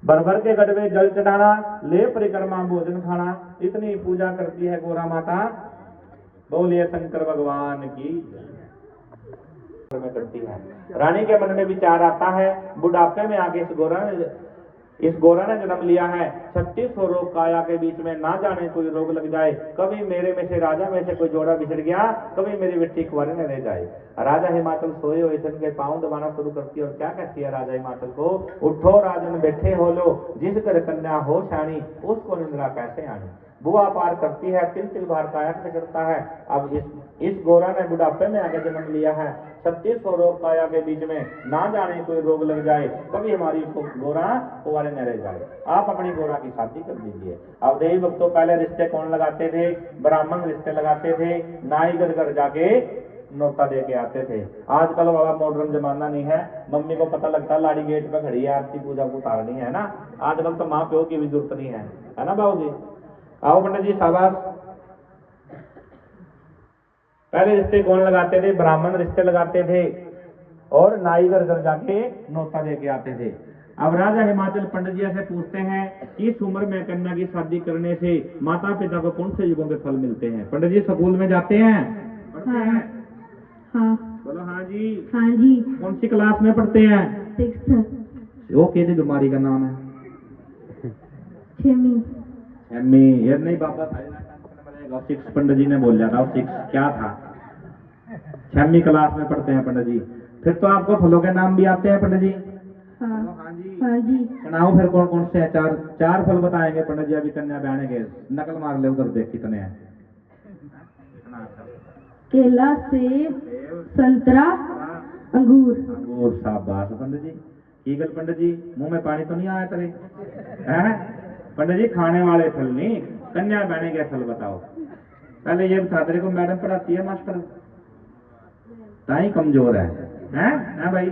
बरबर के गड़वे जल चढ़ाना, ले परिक्रमा भोजन खाना, इतनी पूजा करती है गौरा माता। बोलिए शंकर भगवान की में करती है। रानी के मन में विचार आता है, बुढ़ापे में आगे इस गौरा ने जन्म लिया है, 3600 रोग काया के बीच में, ना जाने कोई रोग लग जाए, कभी मेरे में से राजा में से कोई जोड़ा बिछड़ गया, कभी मेरी बेटी कुंवारी न रह जाए। राजा हिमाचल सोए हुए थे, उनके पांव दबाना शुरू करती है, और क्या कहती है राजा हिमाचल को? उठो राजन बैठे हो लो, जिस घर कन्या हो शानी, उसको निंद्रा कैसे आनी। बुआ पार करती है, 3 बार काया करता है। अब इस गौरा ने बुढ़ापे में आके जन्म लिया है, 3600 रोग काया के बीच में, ना जाने कोई रोग लग जाए, कभी हमारी गौरा कुंवारे न रह जाए। आप अपनी गौरा की शादी कर दीजिए। अब देवी भक्तों पहले रिश्ते कौन लगाते थे? ब्राह्मण रिश्ते लगाते थे, नाई घर जाके नौता दे के आते थे। आजकल वाला मॉडर्न जमाना नहीं है, मम्मी को पता लगता लाड़ी गेट पे खड़ी है, आरती पूजा को उतारनी है ना। आजकल तो माँ प्यो की भी जरूरत नहीं है ना बाबू जी? आओ पंडित जी शाबाश। पहले रिश्ते कौन लगाते थे? ब्राह्मण रिश्ते लगाते थे, और नाई घर जाके नौता दे के आते थे। अब राजा हिमाचल पंडित जी से पूछते हैं, इस उम्र में कन्या की शादी करने से माता पिता को कौन से युगों के फल मिलते हैं? पंडित जी स्कूल में जाते हैं? पढ़ते हैं? हाँ। बोलो हाँ जी। हाँ जी। कौन सी क्लास में पढ़ते हैं? 6th। वो कैसी बीमारी का नाम है? 6वीं। ये नहीं बाबा 6 पंडित जी ने बोल था। 6 क्या था? 6वीं क्लास में पढ़ते हैं पंडित जी। फिर तो आपको फलों के नाम भी आते हैं पंडित जी? हाँ। हाँ जी। सुनाओ फिर कौन कौन से हैं? 4 फल बताएंगे पंडित जी, अभी कन्या बहने के। नकल मार ले उधर, देख कितने हैं। केला, सेब, संतरा, अंगूर। अंगूर, शाबाश पंडित जी। ईगल पंडित जी, मुंह में पानी तो नहीं आया तेरे? हैं? पंडित जी खाने वाले फल नहीं, कन्या बहने के फल बताओ। पहले ये बता, तेरे को मैडम पढ़ाती है मास्टर, ताई कमजोर है, हैं भाई?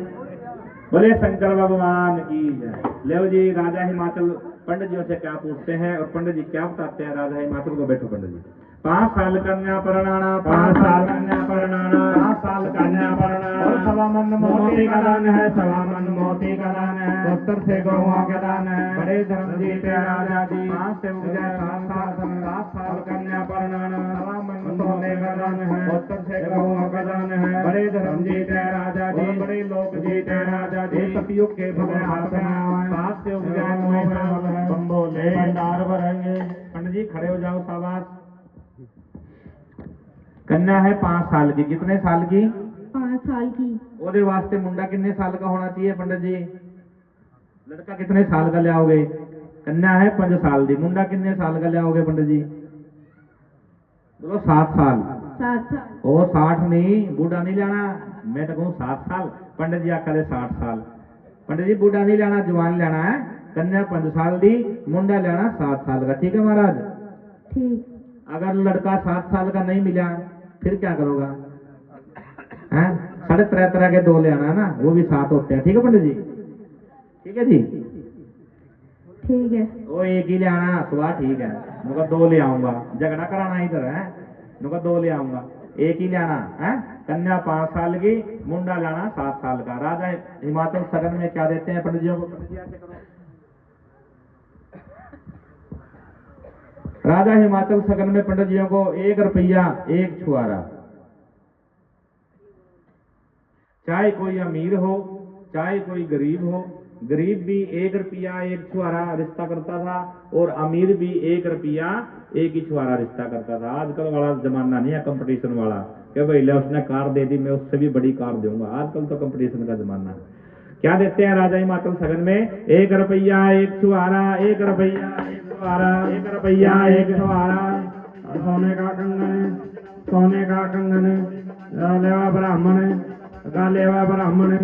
बोले शंकर भगवान की जय। ले जी, राजा हिमाचल पंडित जी से क्या पूछते हैं और पंडित जी क्या बताते हैं राजा हिमाचल को। बैठो पंडित जी। 5 साल कन्या परणाना, 5 साल कन्या परणाना, 5 साल कन्या परणाना, और 1.25 मन मोती का दान है, 1.25 मन मोती का दान है, उत्तर से गौओं के दान है। बड़े धर्म जीते राजा जी, 5 से मुझे 7 साल कन्या परणाना, 1.25 मन सोने का दान है, उत्तर से गौओं का दान है। बड़े धर्म जीते राजा जी, बड़े लोग जीते राजा जी, सतयुग के भले हाथ में आए, 5 से बोले भंडार भरेंगे। पंडित जी खड़े हो जाओ, शाबाश। कन्या है 5 साल की, कितने साल की? 5 साल की। ओदे वास्ते मुंडा कितने साल का होना चाहिए पंडित जी? लड़का कितने साल का ले आओगे? कन्या है 5 साल की, मुंडा कितने साल का ले आओगे पंडित जी? बोलो 7 साल। 7 साल। ओ 60 नहीं, बूढ़ा नहीं लाना। मैं तो कहूँ 7 साल, पंडित जी आखा 60 साल। पंडित जी बूढ़ा नहीं लाना, जवान लाना है। कन्या 5 साल दी, मुंडा लाना 7 साल का, ठीक है महाराज? ठीक। अगर लड़का 7 साल का नहीं मिला फिर क्या करोगा? हैं? 3.5 के 2 ले आना है ना, वो भी 7 होते हैं, ठीक है पंडित जी? ठीक है जी? ठीक है। वो एक ही ले आना, सुबह ठीक है। मुझे 2 ले आऊंगा, झगड़ा कराना इधर है। मुझे 2 ले आऊंगा, एक ही ले आना है। कन्या 5 साल की, मुंडा लाना 7 साल का। राजा हिमाचल सगन में क्या देते हैं पंडित जी को? पंडित जी ऐसे करो। राजा हिमाचल सगन में पंडित जियों को 1 रुपया 1 छुआरा। चाहे कोई अमीर हो चाहे कोई गरीब हो, गरीब भी 1 रुपया 1 छुआरा रिश्ता करता था और अमीर भी 1 रुपया 1 ही छुआरा रिश्ता करता था। आजकल वाला जमाना नहीं है कंपटीशन वाला कि भाई ले उसने कार दे दी मैं उससे भी बड़ी कार दूंगा। आजकल तो कंपटीशन का जमाना है। क्या देते हैं राजा हिमाचल सगन में? 1 रुपया 1 छुआरा, 1 रुपया 1 छुआरा, 1 रुपया 1 छुआरा। सोने का कंगन, सोने का कंगन, लेवा ब्राह्मण, लेवा ब्राह्मण,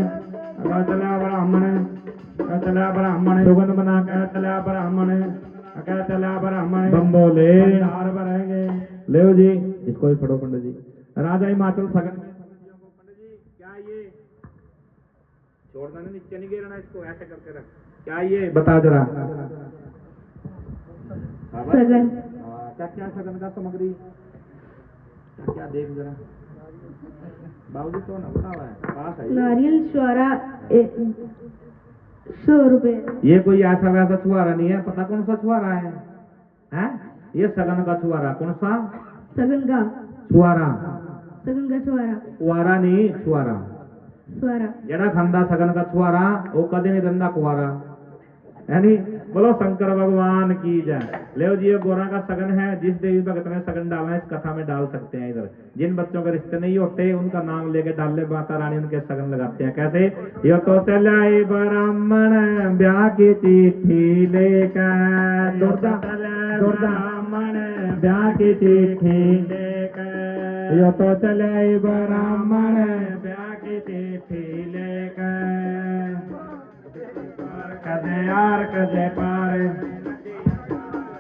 चला ब्राह्मण, चला ब्राह्मण, सुगंध बना के चला ब्राह्मण, चला ब्राह्मण। बम्बोले भंडार भरेंगे। ले जी, इसको भी पढ़ो पंडित जी। राजा हिमाचल सगन में पंडित जी क्या ये छोड़ना नहीं, नीचे नहीं गिरना, इसको ऐसे करके रख। क्या ये बता जरा। सगन। क्या क्या सगन का सामग्री क्या देख जरा। बाबूजी तो ना बता हुआ है, पास है। नारियल छुआरा 100 रुपए। ये कोई ऐसा वैसा छुआरा नहीं है, पता कौन सा छुआरा है? हैं? ये सगन का छुआरा। कौन सा सगन का छुआरा? सगन का छुआरा। कुआरा नहीं, छुआरा। छुआरा जड़ा खंदा सगन का छुआरा वो कदे नहीं रंदा कुआरा है नहीं। बोलो शंकर भगवान की जय। ले जी, ये गोरा का सगन है। जिस देवी भगत ने सगन डालना है इस कथा में डाल सकते हैं। इधर जिन बच्चों के रिश्ते नहीं होते उनका नाम लेके डाल ले, माता रानी उनके सगन लगाते हैं। कैसे? यो तो चलाए ब्राह्मण ब्याह की चिट्ठी लेकर, दुर्गा ब्राह्मण ब्याह की चिट्ठी लेकर, यो तो चलाए ब्राह्मण ब्याह की चिट्ठी लेकर, कदे यार कदे पार,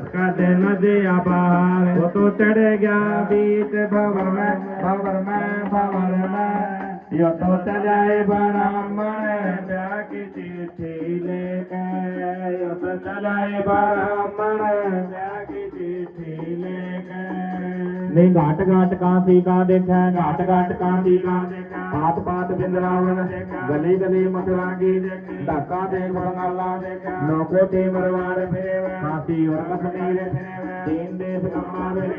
कदे नदिया पार। वो तो चढ़े गया बीच भंवर में, भंवर में, भंवर में। यो तो चलाए ब्राह्मण ब्याह की चिट्ठी लेकर, यो तो चलाए ब्राह्मण ब्याह की चिट्ठी लेकर। नहीं घाट घाट कांसी का देखा, घाट घाट कांसी का देखा, पात पात बिंद्रावन, गली गली मथुरा की, ढाका देख बंगाला, नौकोटी मरवाड़ फिरे, काशी और कश्मीर फिरे, 3 देश कमा फिर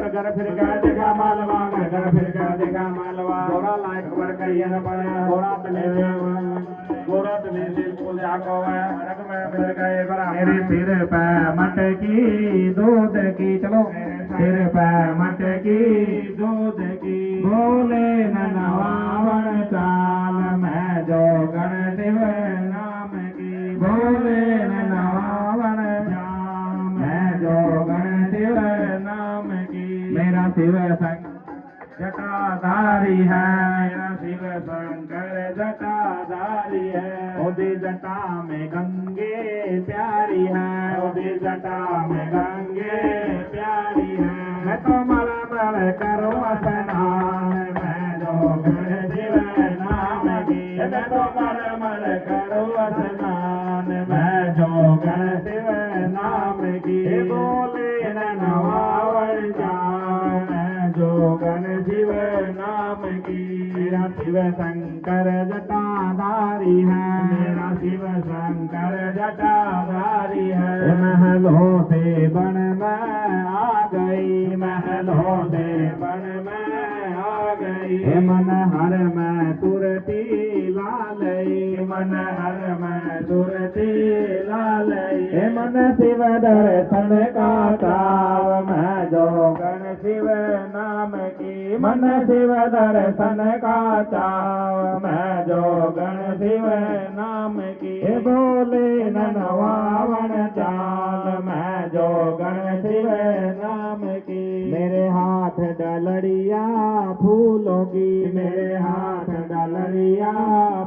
घर फिर गया देखा मालवा, घर फिर गया देखा मालवा। गोरा लायक वर कहिए न पड़ा, गोरा तले गोरा तले से बोले आको है, रग में मिल गए बरा। मेरे सिर पे मटकी दूध की, चलो सिर पे मटकी दूध की, बोले नवावन चाल मैं जोगण शिव नाम की, बोले नवावन चाल मैं जोगण शिव नाम की। मेरा शिव संग जटा जटाधारी है, मेरा शिव शंकर जटाधारी है। ओदी जटा में गंगे प्यारी है, ओदी जटा में गंगे प्यारी है। मैं तो मल मल करूँ स्नान, मैं जोगण शिव नाम की। मैं तो मल मल करूँ स्नान, मैं जोगण शिव नाम की। बोले नवावन जाऊं, मैं जोगण शिव नाम की। मेरा शिव शंकर जटाधारी है, मेरा शिव शंकर जटाधारी है। महलों से बन में आ गई, महलों से बन में आ गई। मन हर में सुरती लालई, मन हर में सुरती लालई। मन शिव दर्शन का चाव, मैं जोगण शिव नाम की। मन शिव दर्शन का चाव, मैं जोगण शिव नाम की। बोले नवावन चाल, मैं जोगण शिव नाम की। मेरे हाथ डलरिया फूलों की, मेरे हाथ डलरिया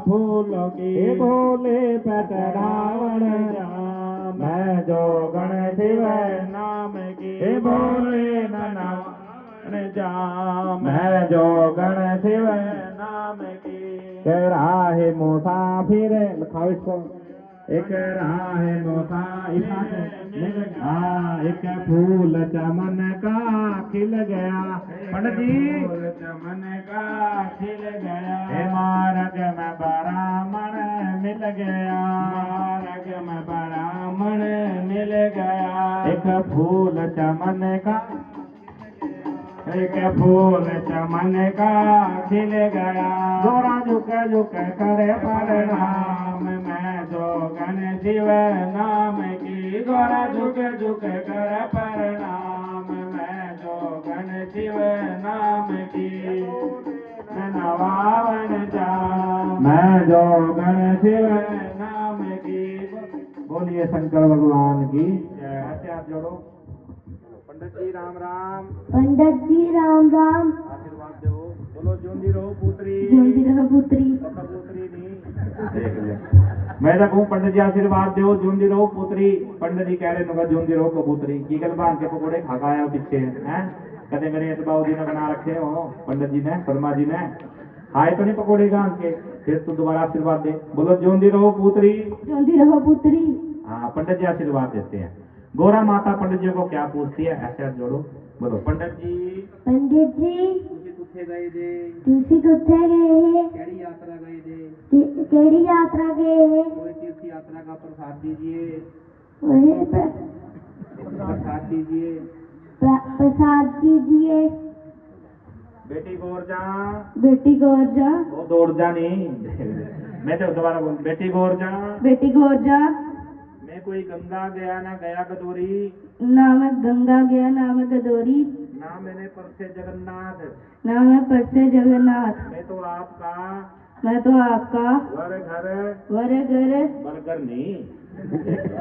फूलों की। बोले पट रावण जाम, मैं जोगण शिव नाम की। बोले नवावन जाम, मैं जोगण शिव नाम की। राह मुसाफिर लिखाओ इसको। एक राह मुसाफिर, एक फूल चमन का खिल गया। पंडित जी, फूल चमन का खिल गया। मार्ग में ब्राह्मण मिल गया, मार्ग में ब्राह्मण मिल गया। एक फूल चमन का, एक फूल चमन का खिल गया। गोरा झुक झुक करे प्रणाम, मैं जोगण शिव नाम की। गोरा झुक झुक करे प्रणाम, मैं जोगण शिव नाम की। नवावन जाम, मैं जोगण शिव नाम की। बोलिए शंकर भगवान की जय। ऐसे हाथ जोड़ो। पंडित जी राम राम। पंडित जी राम राम। आशीर्वाद दो। बोलो ज्योंदी रहो पुत्री, ज्योति रहो पुत्री। पुत्री नहीं देख ले। मैं तो कहूँ पंडित जी आशीर्वाद दो, ज्योंदी रहो पुत्री। पंडित जी कह रहे नुका ज्योंदी रहो कबूतरी। की गल बांध के पकौड़े खा खाया पीछे हैं। कहते मेरे इस बाबू जी ने बना रखे हो, पंडित जी ने, शर्मा जी ने खाए तो नहीं पकौड़े गांध के। फिर तू दोबारा आशीर्वाद दे। बोलो ज्योंदी रहो पुत्री। ज्योति रहो पुत्री। हाँ, पंडित जी आशीर्वाद देते हैं। गोरा माता पंडित जी को क्या पूछती है, ऐसे हाथ जोड़ो। बोलो पंडित जी। पंडित जी तुसी कुत्थे गए थे, तुसी कुत्थे गए हैं? केड़ी यात्रा गए थे, केड़ी यात्रा गए हैं? कोई तीर्थ यात्रा का प्रसाद दीजिए, वही प्रसाद दीजिए। प्रसाद दीजिए। बेटी गौर जा, बेटी गौर जा। वो दौड़ जा नहीं मैं तो दोबारा बोल। बेटी गौर जा, बेटी गौर जा। मैं कोई गंगा गया ना गया गदोरी, ना मैं गंगा गया ना मैं गदोरी, ना मैंने परसे जगन्नाथ, ना मैं परसे जगन्नाथ। मैं तो आपका वर घर बर्गर नहीं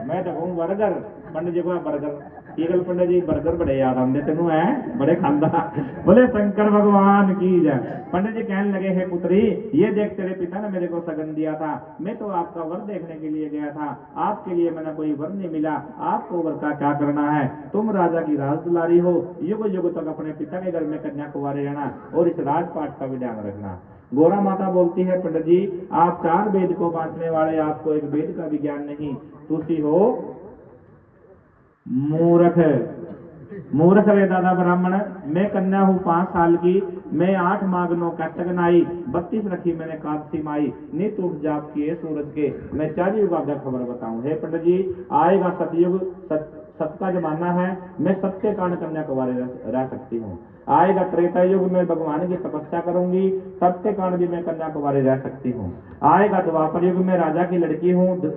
मैं तो कहूँ बर्गर। पंडित जी को बर्गर केवल पंडित जी बर्गर बड़े याद आते तेनू है, बड़े खांदा। बोले शंकर भगवान की जय। पंडित जी कहने लगे हे पुत्री, ये देख तेरे पिता ने मेरे को सगन दिया था, मैं तो आपका वर देखने के लिए गया था, आपके लिए मैंने कोई वर नहीं मिला, आपको वर का क्या करना है? तुम राजा की राज दुलारी हो, युग युग तक अपने पिता के घर में कन्या कुंवारी रहना और इस राजपाट का भी ध्यान रखना। गोरा माता बोलती है पंडित जी आप 4 वेद को बांटने वाले, आपको एक वेद का भी ज्ञान नहीं, तुसी हो मूर्ख। मूर्ख रे दादा ब्राह्मण, मैं कन्या हूँ 5 साल की, मैं 8 मागनों कष्ट गनाई, 32 रखी मैंने कादसी माई, नित उठ जाप किए सूरज के, मैं 4 युग आगे खबर बताऊं। हे पंडित जी आएगा सतयुग, सत का जमाना है, मैं सत्य कांड कन्या कुंवारी रह सकती हूँ। आएगा त्रेता युग में भगवान की तपस्या करूंगी, सत्य कांड भी मैं कन्या कुंवारी रह सकती हूँ। आएगा द्वापर युग में राजा की लड़की हूँ,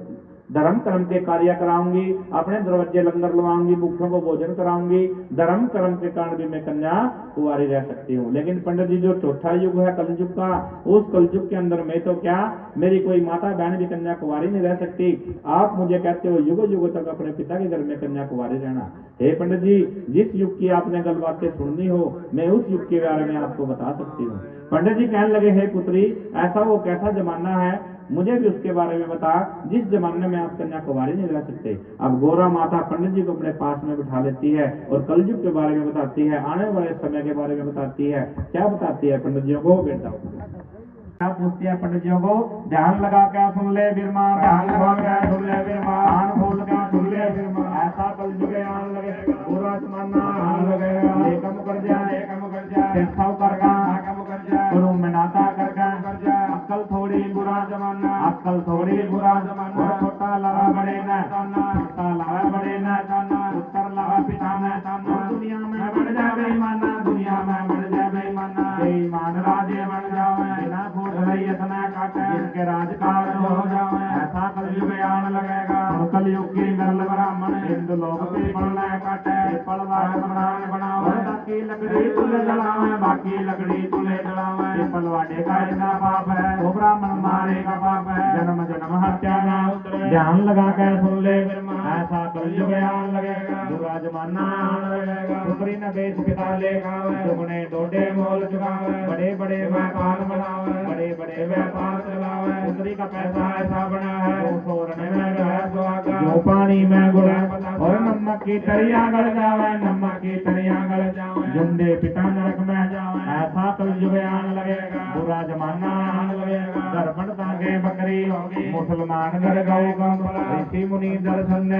धर्म कर्म के कार्य कराऊंगी, अपने दरवाजे लंगर लवाऊंगी, भूखों को भोजन कराऊंगी, धर्म कर्म के कारण भी मैं कन्या कुंवारी रह सकती हूँ। लेकिन पंडित जी जो चौथा युग है कलयुग का, उस कलयुग के अंदर मैं तो क्या, मेरी कोई माता बहन भी कन्या कुंवारी नहीं रह सकती। आप मुझे कहते हो युग युग तक अपने पिता के घर में कन्या कुंवारी रहना। हे पंडित जी जिस युग की आपने गल बातें सुननी हो, मैं उस युग के बारे में आपको बता सकती हूँ। पंडित जी कहने लगे, हे पुत्री, ऐसा वो कैसा जमाना है, मुझे भी उसके बारे में बता, जिस जमाने में आप कन्या कुंवारी नहीं रह सकते। अब गौरा माता पंडित जी को अपने पास में बिठा लेती है और कलयुग के बारे में बताती है, आने वाले समय के बारे में बताती है। क्या बताती है पंडित जी को? बेटा क्या पूछती है पंडित जी को? ध्यान लगा क्या सुन ले बिरमा, ध्यान खोल क्या सुन ले बिरमा, कान खोल क्या सुन ले बिरमा। ऐसा कलयुग आने लगे, पूरा जमाना आने लगेगा, लेकम कर जाए, शिक्षाओं कर गुरु में नाता कर अक्कल थोड़ी बुरा जमाना, अक्कल थोड़ी बुरा जमाना। छोटा लगा बड़े न छोटा लगा बड़े न उत्तर लगा पिता न। दुनिया में बढ़ जा बेईमाना, दुनिया में बढ़ जा बेईमाना, बेईमान राजे बन जावे, बिना फूट रही इतना काटे, जिनके राजकाल हो जावे। ऐसा कलयुग आने लगेगा, कलयुग की गल ब्राह्मण हिंदू लोग भी पढ़ना काटे, पलवार बनावे, बाकी लकड़ी तुले जलावे, बाकी लकड़ी तुले जलावे। पलवाड़े का इतना पाप है, वो ब्राह्मण मारे का पाप है, जन्म जन्म हत्या ना उतरे। ध्यान लगा कर सुन ले, ऐसा कलयुग आने लगेगा, बुरा जमाना आने लगेगा। पुत्री न बेच पिता ले खावे, दुगने डोडे मोल चुकावे, बड़े बड़े व्यापार बनावे, बड़े बड़े व्यापार चलावे। पुत्री का पैसा ऐसा बना है, वो सोरने में रहे सुहागा, जो पानी में गुड़ और नमक की तरिया गल जावे, नमक की तरिया गल जावे, जुंडे पिता नरक में जावे। ऐसा कलयुग आने लगेगा, बुरा जमाना आने लगेगा। घर बढ़ता के बकरी होगी, मुसलमान घर गौ कम, ऋषि मुनि दर्शन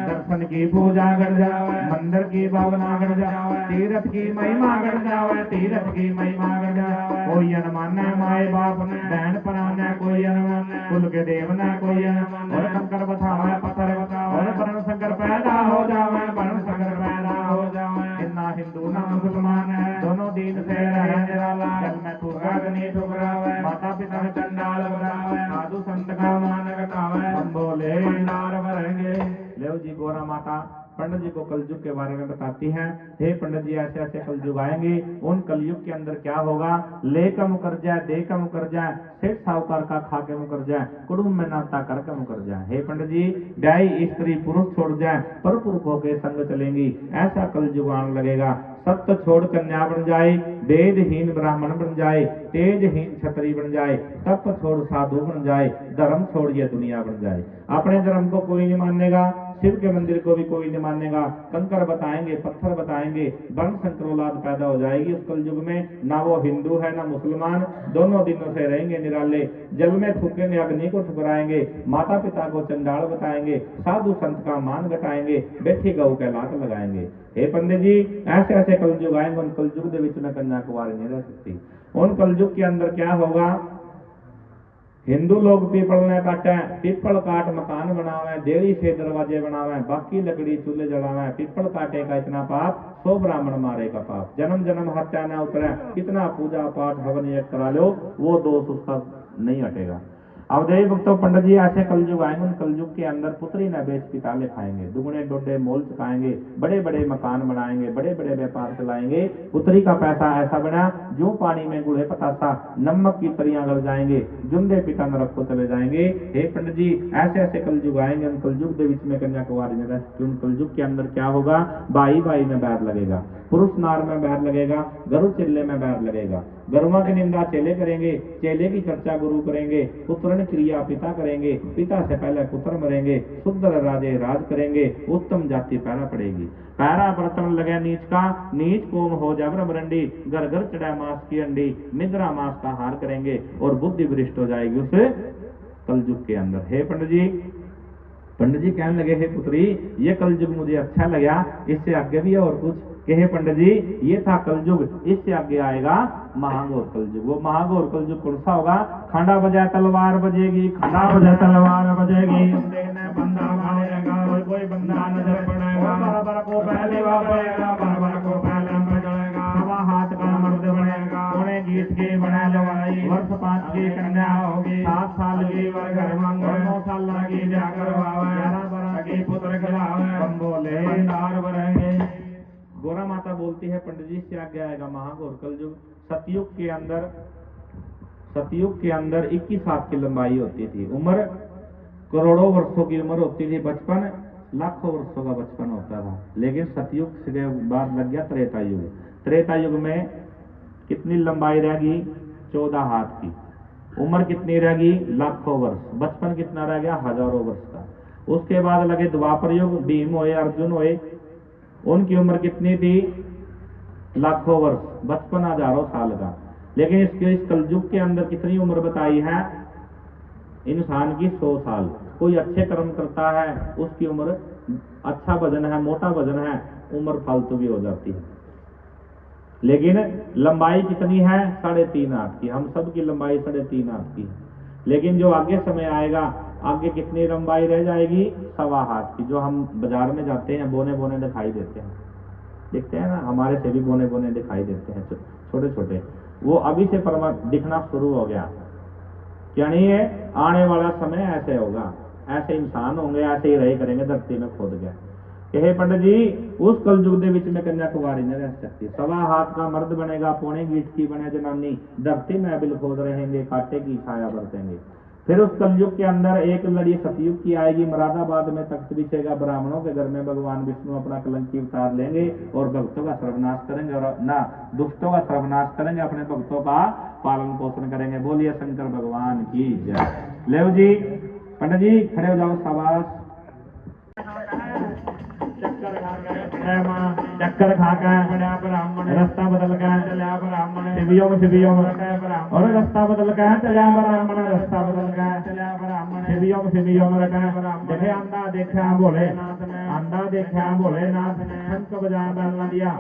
दर्शन की पूजा कर जावे, मंदिर की भावना कर जावे, तीर्थ की महिमा कर जावे, तीर्थ की महिमा कर जावे। कोई अनमाने माए बाप ने, बहन पराने कोई अनमाने, कुल के देव ने कोई अनमाने। और शंकर बतावे पत्थर बतावे, और वर्ण शंकर पैदा हो जावे, वर्ण शंकर पैदा हो जावे। ना हिंदू ना मुसलमान है, दोनों दीन से रहे निराला, जल में ठुकरा नहीं ठुकरावे, माता पिता में चंडाल बनावे, साधु संत का मान घटावे, हम बोले भंडार भरेंगे। ले जी गौरा माता पंडित जी को कलयुग के बारे में बताती हैं। हे पंडित जी, ऐसे ऐसे कलयुग आएंगे, उन कलयुग के अंदर क्या होगा? ले का मुकर जाए, दे का मुकर जाए, सेठ साहूकार का खा के मुकर जाए, कुटुंब में नाता करके मुकर जाए। हे पंडित जी, ब्याही स्त्री पुरुष छोड़ जाए, पर पुरुषों के संग चलेंगी, ऐसा कलयुग आने लगेगा। सत्य छोड़ कन्या बन जाए, वेदहीन ब्राह्मण बन जाए, तेजहीन क्षत्रिय बन जाए, तप छोड़ साधु बन जाए, धर्म छोड़ ये दुनिया बन जाए। अपने धर्म को कोई नहीं मानेगा, शिव के मंदिर को भी कोई नहीं मानेगा, कंकर बताएंगे, पत्थर बताएंगे, वर्ण संकर औलाद पैदा हो जाएगी उस कलयुग में। ना वो हिंदू है ना मुसलमान, दोनों दिनों से रहेंगे निराले, जल में थूकेंगे, अग्नि को ठुकराएंगे, माता पिता को चंडाल बताएंगे, साधु संत का मान घटाएंगे, बैठी गऊ के लात लगाएंगे। हे पंडित जी, ऐसे ऐसे कलयुग आएंगे, उन कलयुग के बीच में कन्या कुंवारी नहीं रह सकती। उन कलयुग के अंदर क्या होगा? हिंदू लोग पीपल ने काटे, पीपल काट मकान बनावे, देरी से दरवाजे बनावे, बाकी लकड़ी चूल्हे जलावे। पीपल काटे का इतना पाप, 100 ब्राह्मण मारे का पाप, जन्म जन्म हत्या न उतरे, कितना पूजा पाठ हवन यज्ञ करा लो, वो दोष उसका नहीं हटेगा। अब देवी भक्तों, पंडित जी ऐसे कलयुग आएंगे, उन कलयुग के अंदर पुत्री न बेच पिता ले खाएंगे, दुगने डोडे मोल चुकाएंगे, बड़े बड़े मकान बनाएंगे, बड़े बड़े व्यापार चलाएंगे। पुत्री का पैसा ऐसा बना, जो पानी में गुड़े पतासा, नमक की तरियां गल जाएंगे, जुंदे पिता नरक को चले जाएंगे। हे पंडित जी, ऐसे ऐसे कलयुग आएंगे, उन कलयुग के बीच में कन्या कुंवारी में रह सकती। उन कलयुग के अंदर क्या होगा? भाई भाई में बैर लगेगा, पुरुष नार में बैर लगेगा, गुरु चिल्ले में बैर लगेगा। गुरुओं की निंदा चेले करेंगे, चेले की चर्चा गुरु करेंगे, पुत्र क्रिया पिता करेंगे, पिता से पहले पुत्र मरेंगे, शुद्र राजे राज करेंगे, उत्तम जाति पैरा पड़ेगी। पैरा बर्तन लगे नीच का, नीच कोम हो जा ब्रह्मरंडी, घर घर चढ़ा मांस की अंडी, निद्रा मांस का हार करेंगे और बुद्धि भ्रष्ट हो जाएगी उस कलयुग के अंदर। हे पंडित जी कहने लगे, हे पुत्री, ये कलयुग मुझे अच्छा लगा, इससे आगे भी और कुछ कहे पंडित जी। ये था कलयुग, इससे आगे आएगा महाघोर कलयुग। वो महाघोर कलयुग कौन सा होगा? खंडा बजाए तलवार बजेगी, खंडा बजाए तलवार बजेगी, बंदा मारेगा, कोई बंदा नजर पड़ेगा, बराबर को पहले पड़ेगा, बराबर को पहले बजाएगा, सवा हाथ का मर्द बनेगा, उन्हें गीत की बना लवाई, वर्ष 5 की कन्या होगी, 7 साल की वर घर मांगे, 9 साल की ब्याह करवावे, 11 बरस की पुत्र खिलावे, हम बोले भंडार भरेंगे। गौरा माता बोलती है, पंडित जी से आगे आएगा महाघोर कलयुग। सतयुग के अंदर 21 हाथ की लंबाई होती थी, उम्र करोड़ों वर्षों की उम्र होती थी, बचपन लाखों वर्षों का बचपन होता था। लेकिन सतयुग के बाद लग गया त्रेता युग। त्रेता युग में कितनी लंबाई रहेगी? 14 हाथ की। उम्र कितनी रहेगी? लाखों वर्ष। बचपन कितना रह गया? हजारों वर्ष का। उसके बाद लगे द्वापर युग, भीम हुए, अर्जुन हुए, उनकी उम्र कितनी थी? लाखों वर्ष, बचपन हजारों साल का। लेकिन इस कलयुग के अंदर कितनी उम्र बताई है इंसान की? 100 साल। कोई अच्छे कर्म करता है, उसकी उम्र, अच्छा वजन है, मोटा वजन है, उम्र फालतू भी हो जाती है। लेकिन लंबाई कितनी है? 3.5 हाथ की। हम सब की लंबाई 3.5 हाथ की है। लेकिन जो आगे समय आएगा, आगे कितनी लंबाई रह जाएगी? 1.25 हाथ की। जो हम बाजार में जाते हैं, बोने बोने दिखाई देते हैं, देखते हैं ना, हमारे से भी बोने बोने दिखाई देते हैं, छोटे छोटे। वो अभी से दिखना शुरू हो गया। क्या नहीं है? आने वाला समय ऐसे होगा, ऐसे इंसान होंगे, ऐसे ही रहे करेंगे, धरती में खोद गया। कहे पंडित जी, उस कलयुग दे विच में कन्याकुमारी न रह सकती। 1.25 हाथ का मर्द बनेगा, पौने गीठ की बने जनानी, धरती में बिल खोद रहेंगे, कांटे की छाया बरतेंगे। फिर उस कलयुग के अंदर एक लड़ी सतयुग की आएगी, मुरादाबाद में तख्त बिछेगा, ब्राह्मणों के घर में भगवान विष्णु अपना कलंकी उतार लेंगे और भक्तों का सर्वनाश करेंगे, और ना दुष्टों का सर्वनाश करेंगे, अपने भक्तों का पालन पोषण करेंगे। बोलिए शंकर भगवान की जय। लेव जी, पंडित जी खड़े हो जाओ, शाबाश। चक्कर खाकर ब्राह्मण, रास्ता बदल कर चला ब्राह्मण, शिवियों और रास्ता बदल कर चला ब्राह्मण, रास्ता बदल कर चला ब्राह्मण, शिवियों में देखे अंधा देखा भोलेनाथ ने, अंधा देखा भोलेनाथ ने, शंख बजाए बैल ना दिया,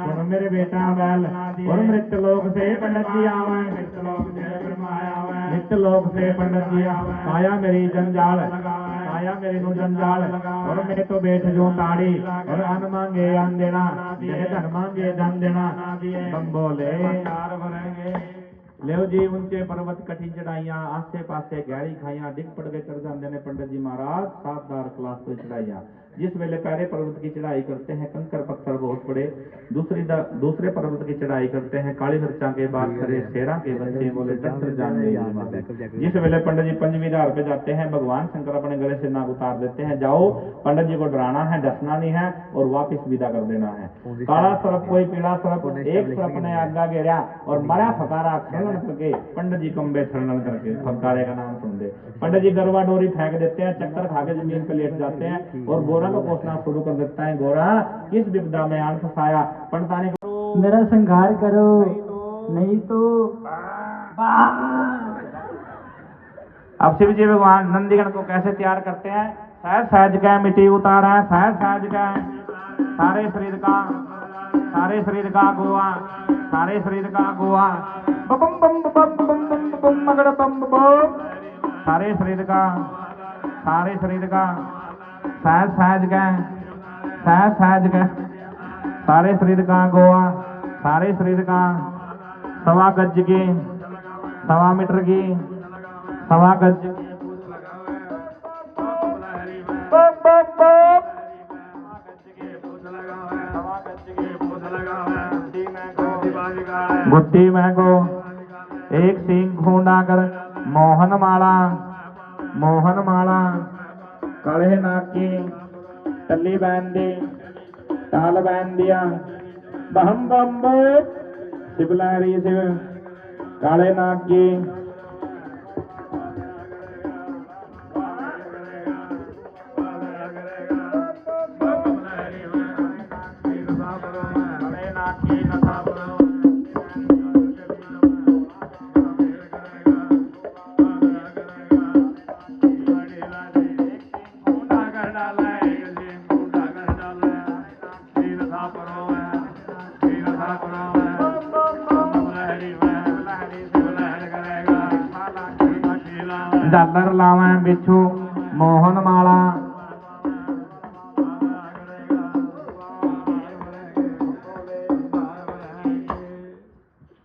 और मेरे बेटा बैल, और मृत लोक से पंडित जी आवे, मृत लोक से ब्रह्मा आवे, मृत लोक से पंडित जी आया मेरी जंजाल, आया मेरे नु जंजाल, और मैं तो बैठ जो ताड़ी, और अन मांगे अन देना, धन मांगे धन देना, बम बोले लेव जी। ऊंचे पर्वत कठी चढ़ाइयां, आसे पासे गहरी खाइयां, डिग पड़ के कर जाते हैं पंडित जी महाराज 7 क्लास को चढ़ाइयां। जिस वेले पहले पर्वत की चढ़ाई करते हैं, कंकर पत्थर बहुत बड़े, दूसरे पर्वत की चढ़ाई करते हैं, काली मिर्चा के बाद करे, शेरा के बच्चे बोले डर जाने। जिस वेले पंडित जी 5वीं धार पे जाते हैं, भगवान शंकर अपने गले से नाग उतार देते हैं, जाओ पंडित जी को डराना है, डसना नहीं है, और वापिस विदा कर देना है। काला सर्प कोई पीला सर्प, एक सर्प ने आगा घेरा और मरा फकारा खनन करके, पंडित जी कंबे खनन करके, फकारे का नाम सुन दे। पंडित जी गरवा डोरी फेंक देते हैं, चक्कर खा के जमीन पे लेट जाते हैं, और गोरा को कोसना शुरू कर देता है, गोरा किस विपदा में आन फंसाया, पंडितानी करो मेरा संहार करो, नहीं तो अब शिव जी भगवान नंदीगण को कैसे तैयार करते हैं? सहज सहज का मिट्टी उतारा, सहज सहज का सारे शरीर का गोवा, सारे शरीर का गोवा, बम बम बम बम बम बम मगड़ बम बम, सारे शरीर का सहज सहज का सारे शरीर का गोवा, सारे शरीर का 1.25 गज की, 1.25 मीटर की, 1.25 गज गुट्टी में को एक सींग खूंडा कर, मोहन माला काले नाग की टल्ली बांध दी, ताल बांध दिया, बम बम बम शिव लहरी शिव, काले नाग की झालर लावे बिच्छू मोहन माला,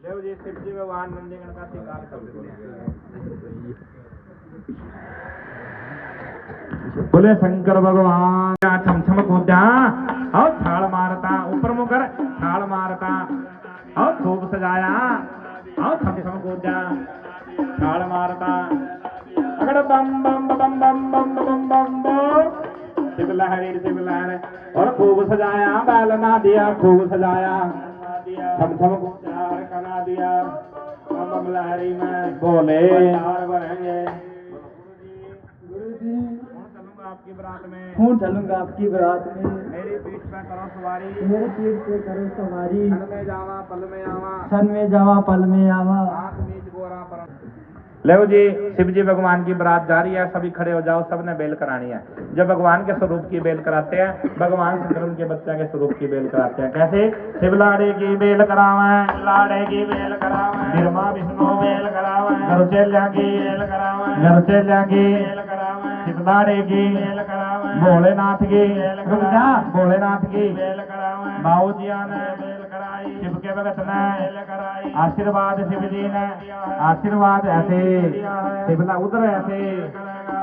देव जी शिव जी भगवान नंदीगण का श्रृंगार करते हैं। बोले शंकर भगवान छम छम कूदा और छाल मारता, ऊपर मुकर छाल मारता और खूब सजाया और छम छम कूदा छाल मारता, अगर बम बम बम बम बम बम बम बम शिव लहर और खूब सजाया, बैल ना दिया खूब सजाया, छम छम कूदा करा दिया, बमलहरी में बोले भंडार भरेंगे। गुरु जी चलूंगा आपकी बरात में, हूँ चलूंगा आपकी बारात में, मेरी पीठ पे करो सवारी, मेरे पीठ पे करो सवारी, सन में जावा पल में आवा, सन में जावा पल में आवा। हाथ बीच गोरा पर। लो जी, शिव जी भगवान की बारात जा रही है, सभी खड़े हो जाओ, सबने बेल करानी है। जब भगवान के स्वरूप की बेल कराते हैं, भगवान शंकर उनके बच्चा के स्वरूप की बेल कराते हैं। कैसे? शिव लाड़े की बेल करावे, लाड़े की बेल करावे, ब्रह्मा विष्णु बेल करावे, घर चेल्या की बेल करावे, घर चेल्या की बेल करावे, शिव लाड़े की बेल करावे, भोलेनाथ की बेल रुक जा, भोलेनाथ की बेल करावे, बाबू जिया ने बेल कराई, शिव के भगत ने बेल कराई, आशीर्वाद शिव जी ने आशीर्वाद ऐसे शिवला उधर ऐसे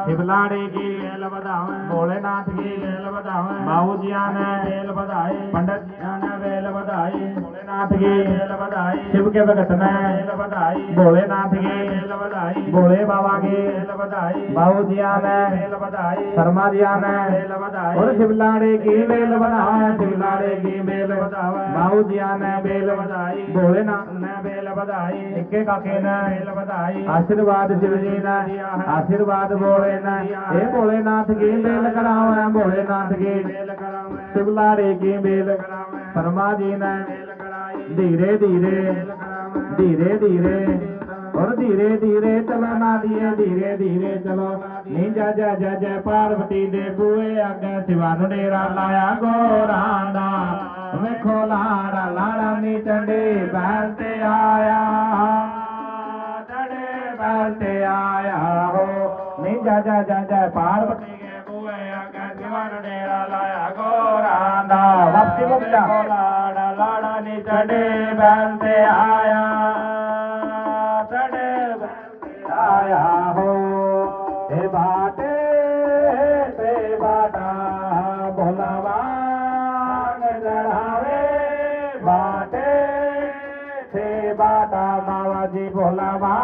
शिवलाड़े की बेल बधावे, भोलेनाथ की बेल बधावे, बाबू जिया ने बेल बधाई, पंडित जिया ने बेल बधाई, भोलेनाथ की बेल बधाई, शिव के भगत ने बेल बधाई, भोलेनाथ की बेल बधाई, भोले बाबा की बेल बधाई, बाबू जिया ने बेल बधाई, शर्मा जिया ने बेल बधाई, और शिवलाड़े की बेल बनावे, शिवलाड़े की बेल बधावे, बाबू जिया ने बेल बधाई, भोलेनाथ ने बेल बधाई, इक्के काके ने बेल बधाई, आशीर्वाद शिव जी ने आशीर्वाद भोले ने हे भोलेनाथ की बेल करावे, भोलेनाथ की बेल करावे, शिवलाड़े की बेल करावे, शर्मा जी ने बेल कराई, धीरे धीरे बेल करावे, धीरे धीरे और धीरे धीरे चलो ना दिए, धीरे धीरे चलो नी जा जा जा जय पार्वती दे बुए आगे शिवानु डेरा लाया गोरांदा वेखो लाड़ा लाड़ा नी चंडे बैल ते आया, चढ़े बैल ते आया हो नी जा जा जा जय पार्वती के बुए आगे शिवानु डेरा लाया गोरांदा वापसी मुक्ता लाड़ा लाड़ा नी चढ़े बैल ते आया, चढ़े बैल ते आया हो हे बाटे ते बाटा भोलावा चढ़ावे बाटे से बाटा बाबा जी भोलावा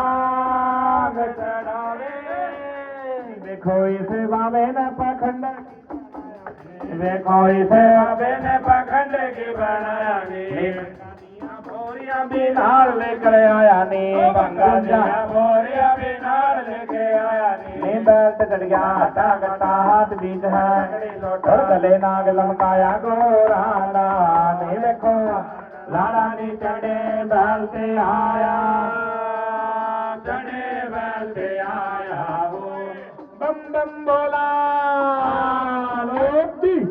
चढ़ावे। देखो इसे बाबे न पखंड, देखो इसे बाबे ने पखंड की बनाया नी, बोरिया भी नाल लेकर आया नी, गंगा जी बोरिया भी नाल लेके आया नी, बैल ते चढ़ गया हटा गट्टा हाथ बीच है और गले नाग लमकाया गोराना नी देखो लाड़ा नी चढ़े बैल ते आया, चढ़े बैल ते आया हो, बम बम बोला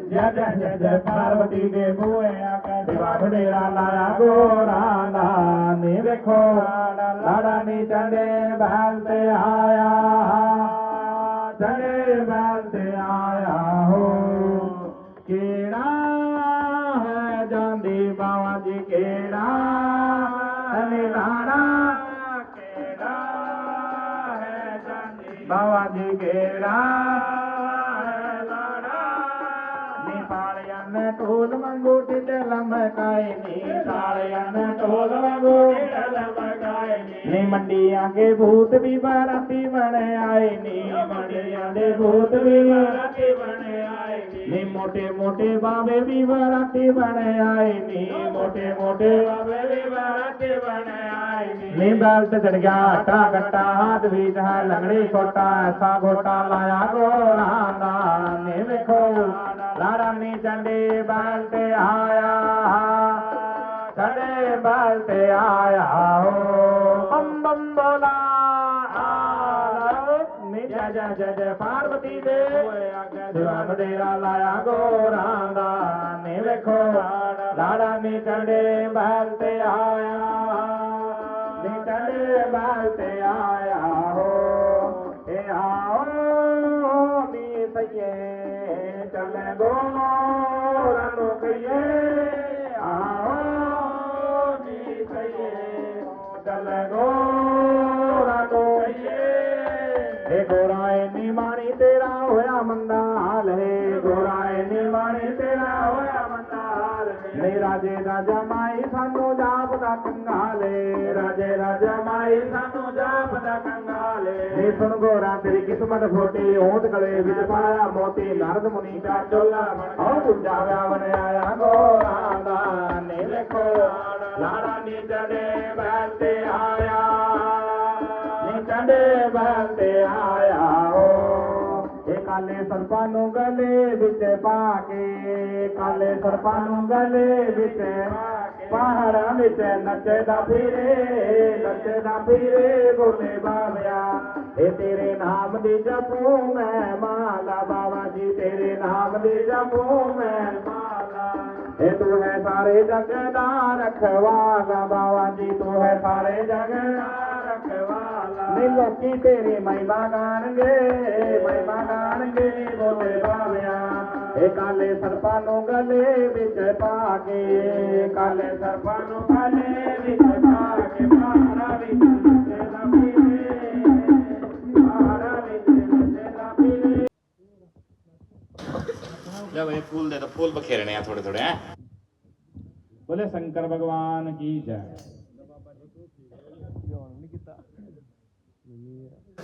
जय जय जय जय पार्वती के बुए आके शिवानु डेरा लाया गोराना नी देखो लाड़ा नी चढ़े बैल ते आया, चढ़े बैल ते आया हो केड़ा है जांदी बाबा जी केड़ा लाड़ा केड़ा है जानी बाबा जी केड़ा ढोल मंगू टिटे लमकाए नी ताड़ियन ढोल मंगू टिटे लमकाए नी मंडियां के भूत भी बाराती बने आए नी मंडियां के भूत भी बाराती बने आए नी मोटे मोटे बाबे भी बाराती बने आए नी मोटे मोटे बाबे भी बाराती बने आए नी बैल ते चढ़ गया हटा गट्टा हाथ बीच है लंगड़ी छोटा ऐसा गोटा लाया गोराना ने देखो लाड़ा नी चंडी बैल ते आया, चढ़े बैल ते आया हो बम बम बोला जय जय जय जय पार्वती दे शिवानु डेरा लाया गोरांदा ने देखो लाड़ा नी चंडे बैल ते आया, नी चंडे बैल ते आया हो ए आओ नी सैये चले गोरानो कहिए आओ नी सैये चले गोरानो कहिए हे गोराए नी मानी तेरा होया मंदा हाल है, गोराए नी मानी तेरा होया मंदा हाल है नी राजे राजा माई सानू जाप दा कंगाले, राजे राजा माई सानू जाप दा कंगाले नी सुन गोरा तेरी किस्मत फूटी ऊंट गले विच पाया मोती नारद मुनि का चोला बन और दूजा व्यावन आया गोरा दा ने देखो लाड़ा नी चढ़े बैल ते आया, ਸਾਡੇ ਬੰਦੇ ਆਇਆ ਹੋ ਇਹ ਕਾਲੇ ਸਰਪਾਂ ਨੂੰ ਗਲੇ ਵਿੱਚ ਪਾ ਕੇ ਕਾਲੇ ਸਰਪਾਂ ਨੂੰ ਗਲੇ ਵਿੱਚ ਪਹਾੜਾਂ ਵਿੱਚ ਨੱਚਦਾ ਫਿਰੇ ਗੋਲੇ ਬਾਬਿਆ ਇਹ ਤੇਰੇ ਨਾਮ ਦੀ ਜਪੂ ਮੈਂ ਮਾਲਾ ਬਾਬਾ ਜੀ ਤੇਰੇ ਨਾਮ ਦੀ ਜਪੂ ਮੈਂ ਮਾਲਾ ਇਹ ਤੂੰ ਹੈ ਸਾਰੇ ਜਗ ਦਾ ਰਖਵਾਲਾ ਬਾਬਾ ਜੀ ਤੂੰ ਹੈ ਸਾਰੇ ਜਗ ਦਾ ਰਖਵਾਲਾ ਨਹੀਂ ਲੋਕੀ ਤੇਰੀ ਮਹਿਮਾ ਗਾਣਗੇ ਬੋਲੇ ਬਾਬਿਆ ਇਹ ਕਾਲੇ ਸਰਪਾਂ ਨੂੰ ਗਲੇ ਵਿੱਚ ਪਾ ਕੇ ਕਾਲੇ ਸਰਪਾਂ ਨੂੰ ਗਲੇ ਵਿੱਚ ਪਾ ਕੇ ਪਹਾੜਾਂ ਵਿੱਚ ਨੱਚਦਾ ਫਿਰੇ जब ये फूल दे तो फूल बखेरने हैं थोड़े थोड़े हैं। बोले शंकर भगवान की जय।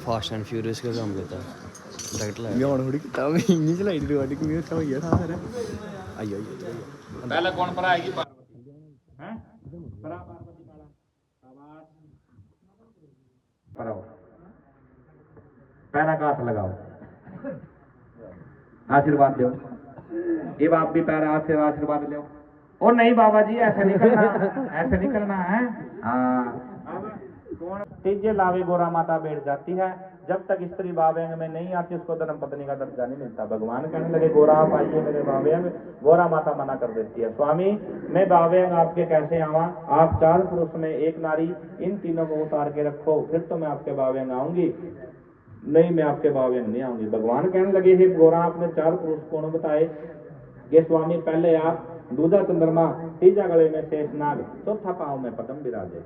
फास्ट एंड फ्यूरियस का काम करता है डायरेक्ट लाया मैं थोड़ी कितना मैं इंनी चलाई दी गाड़ी में अच्छा हो गया था मेरा आइयो पहले कौन पर आएगी पार्वती हैं परा पार्वती वाला आवाज पराओ पैरा का हाथ लगाओ आशीर्वाद दो ये आप भी पैर आशीर्वाद लो और नहीं बाबा जी ऐसे नहीं करना है हाँ तीजे लावे गोरा माता बैठ जाती है जब तक स्त्री बावेंग में नहीं आती उसको धर्म पत्नी का दर्जा नहीं मिलता भगवान कहने लगे गोरा आप आइए मेरे बावेंग गोरा माता मना कर देती है स्वामी मैं बावेंग आपके कैसे आवा आप 4 पुरुष में एक नारी इन तीनों को उतार के रखो फिर तो मैं आपके बावेंग आऊंगी नहीं मैं आपके बावेंग नहीं आऊंगी भगवान कहने लगे हे गोरा आपने 4 पुरुष कौन बताए ये स्वामी पहले आप दूजा चंद्रमा तीजा गले में शेषनाग चौथा पांव में पद्म विराजे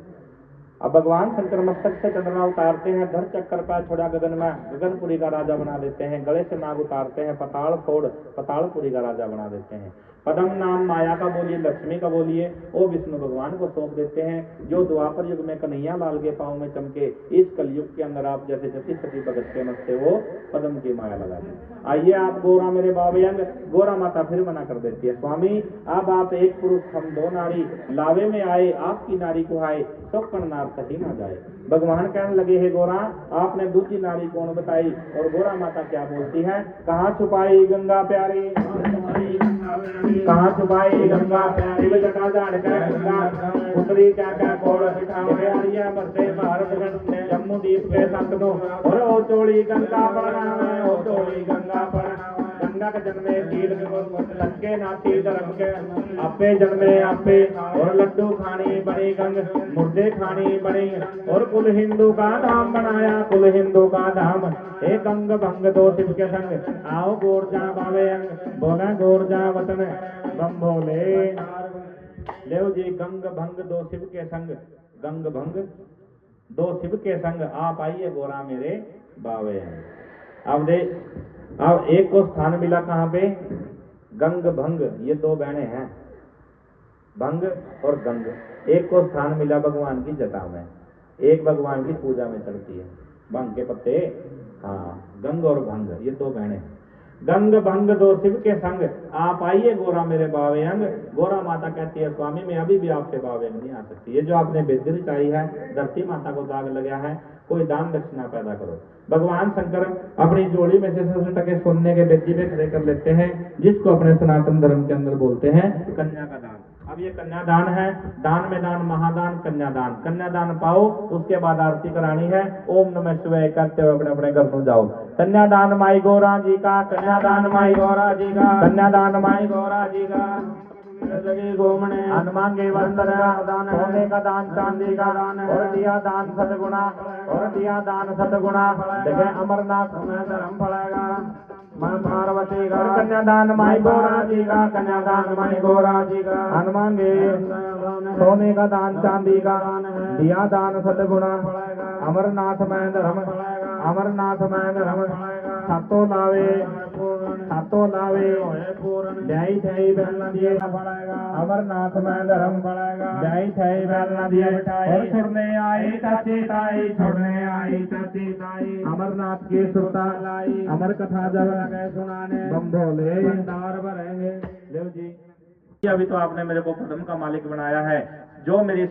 अब भगवान शंकर मस्तक से चंद्रमा उतारते हैं धर चक्कर पर छोड़ा गगन में गगनपुरी का राजा बना देते हैं गले से नाग उतारते हैं पताल फोड़ पतालपुरी का राजा बना देते हैं पद्म नाम माया का बोलिए लक्ष्मी का बोलिए वो विष्णु भगवान को सौंप देते हैं जो द्वापर युग में कन्हैया लाल के पांव में चमके इस कलयुग के अंदर आप जैसे जति सती भगत के मत से वो पद्म की माया लगा दें आइए आप गोरा मेरे बाबयंग गोरा माता फिर मना कर देती है स्वामी अब आप एक पुरुष हम 2 नारी लावे में आए आपकी नारी को आए तो नार सही ना जाए भगवान कहने लगे हे गोरा आपने दूसरी नारी कौन बताई और गोरा माता क्या बोलती है कहाँ छुपाई गंगा प्यारी कहाँ छुपाई गंगा प्यारी जटा जान का गंगा उतरी क्या क्या कोड़ बिठाओ बरसे भारत जम्मू दीप के संत नो और ओ चोली गंगा पर ओ चोली गंगा पर गंगा के जन्मे तीर लटके नाथी धर्म के आपे जन्मे आपे और लड्डू खानी बनी गंग मुर्दे खानी बनी और कुल हिंदू का धाम बनाया कुल हिंदू का धाम एक गंग भंग 2 शिव के संग आओ गोरजा बावे अंग बोला गोरजा वतन बम भोले लेव जी गंग भंग 2 शिव के संग गंग भंग 2 शिव के संग आप आइए गोरा मेरे बावे अब दे अब एक को स्थान मिला कहाँ पे गंग भंग ये 2 बहनें हैं भंग और गंग एक को स्थान मिला भगवान की जटा में एक भगवान की पूजा में चलती है भंग के पत्ते हाँ गंग और भंग ये 2 बहनें गंग भंग 2 शिव के संग आप आइए गोरा मेरे बावेंग गोरा माता कहती है स्वामी मैं अभी भी आपके बावेंग नहीं आ सकती ये जो आपने बेदी रचाई है धरती माता को दाग लगा है कोई दान दक्षिणा पैदा करो भगवान शंकर अपनी जोड़ी में से 7 टके सोने के बेदी पे खड़े कर लेते हैं जिसको अपने सनातन धर्म के अंदर बोलते हैं कन्या का दान अब ये कन्यादान है दान में दान महादान कन्यादान पाओ उसके बाद आरती करानी है ओम नमः शिवाय करते हुए अपने अपने घर को जाओ कन्यादान माई गौरा जी का कन्यादान माई गौरा जी का कन्यादान माई गौरा जी का गोमने हनुमांगे वस्त्र दान सोने का दान चांदी का दान और दिया दान सतगुणा देखे अमरनाथ में धर्म पड़ेगा मन पार्वती का कन्यादान माई गौरा जी का कन्यादान माई गौरा जी का हनुमांगे सोने का दान चांदी का दिया दान सतगुणा अमरनाथ में धर्म सातों लावे न्यायी ठाई बैलना दिए अमरनाथ में धर्म न्यायी ठाई बैलना दिए और छोड़ने आई चाची ताई अमरनाथ की सुरता अमर कथा जब लगे सुनाने बम भोले भंडार भरेंगे देव जी अभी तो आपने मेरे को पद्म का मालिक बनाया है जो मेरी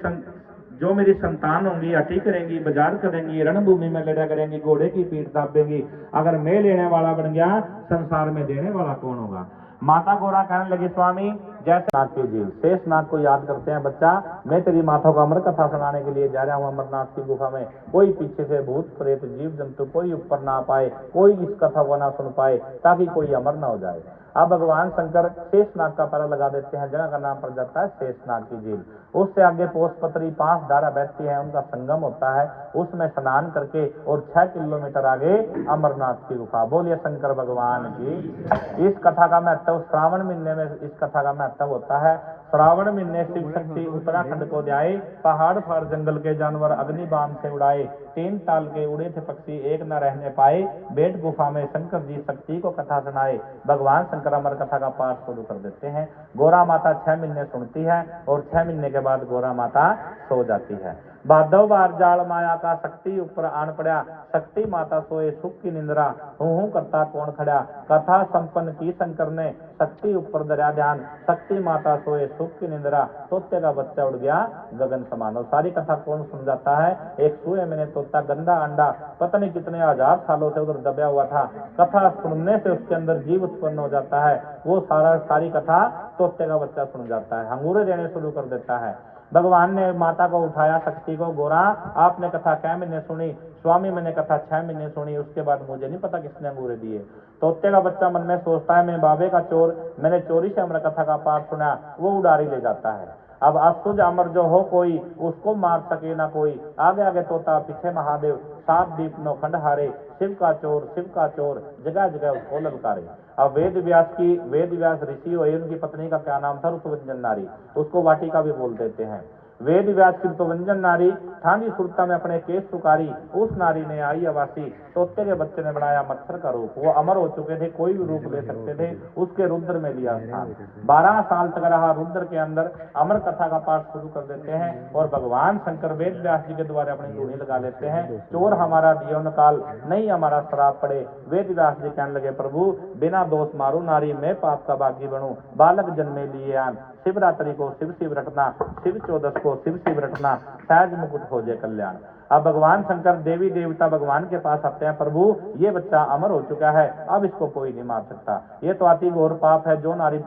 जो मेरी संतान होंगी अटी करेंगी, बाजार करेंगी, रणभूमि में लड़ा करेंगी, घोड़े की पीठ दाबेंगी, अगर मैं लेने वाला बन गया संसार में देने वाला कौन होगा। माता गौरा कहने लगी स्वामी जैसे नाग की झील, शेष नाग को याद करते हैं बच्चा, मैं तेरी माता को अमर कथा सुनाने के लिए जा रहा हूँ अमरनाथ की गुफा में। कोई पीछे से भूत प्रेत जीव जंतु कोई ऊपर ना पाए, कोई इस कथा को ना सुन पाए, ताकि कोई अमर ना हो जाए। अब भगवान शंकर शेषनाग का पहरा लगा देते हैं, जगह का नाम पड़ जाता है शेषनाग की झील। उससे आगे पोषपत्री 5 धारा बहती है, उनका संगम होता है, उसमें स्नान करके और 6 किलोमीटर आगे अमरनाथ की गुफा। बोलिए शंकर भगवान की। इस कथा का महत्व श्रावण महीने में इस कथा का महत्व होता है। श्रावण महीने शिव शक्ति उत्तराखंड को जाए, पहाड़ फाड़ जंगल के जानवर अग्नि बाण से उड़ाए, 3 ताल के उड़े थे पक्षी एक न रहने पाए, बेट गुफा में शंकर जी शक्ति को कथा सुनाए। भगवान शंकर अमर कथा का पाठ शुरू कर देते हैं। गौरा माता 6 महीने सुनती है और 6 महीने के बाद गौरा माता सो जाती है। भादव बार जाल माया का शक्ति ऊपर आन पड़ा, शक्ति माता सोए सुख की निंद्रा, हूं करता कौन खड़ा, कथा संपन्न की शंकर ने, शक्ति ऊपर दरिया ध्यान, शक्ति माता सोए सुख की निंद्रा, तोते का बच्चा उड़ गया गगन समान। और सारी कथा कौन सुन जाता है, एक सूए मैंने तोता गंदा अंडा पता नहीं कितने हजार सालों से उधर दबा हुआ था, कथा सुनने से उसके अंदर जीव उत्पन्न हो जाता है, वो सारी कथा तोते का बच्चा सुन जाता है, अंगूरे देने शुरू कर देता है। भगवान ने माता को उठाया शक्ति को, गोरा आपने कथा 6 महीने सुनी, स्वामी मैंने कथा 6 महीने सुनी, उसके बाद मुझे नहीं पता किसने अंगूरे दिए। तोते का बच्चा मन में सोचता है मैं बाबे का चोर, मैंने चोरी से अमर कथा का पाठ सुना, वो उड़ारी ले जाता है। अब असुज अमर जो हो कोई, उसको मार सके ना कोई, आगे आगे तोता पीछे महादेव, 7 दीप 9 खंड हारे, शिव का चोर जगह जगह उसको ललकारे। अब वेद व्यास ऋषि हुए, उनकी पत्नी का क्या नाम था, ऋतुवंजन नारी, उसको वाटिका भी बोल देते हैं। वेद व्यास की ऋतुवंजन नारी ठांडी सुरता में अपने केस सुकारी, उस नारी ने आई अवासी, तोते के बच्चे ने बनाया मच्छर का रूप, वो अमर हो चुके थे, कोई भी रूप ले सकते थे, उसके रुद्र में लिया स्थान। 12 साल तक रहा रुद्र के अंदर, अमर कथा का पाठ शुरू कर देते हैं और भगवान शंकर वेद व्यास जी के द्वारा अपनी धूनी लगा लेते हैं। चोर हमारा दियो नकाल, नहीं हमारा श्राप पड़े। वेद व्यास जी कहने लगे प्रभु बिना दोष मारू नारी, मैं पाप का बागी बनूं, बालक जन्मे लिए आन, शिवरात्रि को शिव रटना, शिव 14 को शिव रटना, सहज मुकुट हो जाए कल्याण। अब भगवान शंकर देवी देवता भगवान के पास आते हैं, प्रभु ये बच्चा अमर हो चुका है, अब इसको कोई नहीं मार सकता, ये तो अति घोर पाप है, जो नारी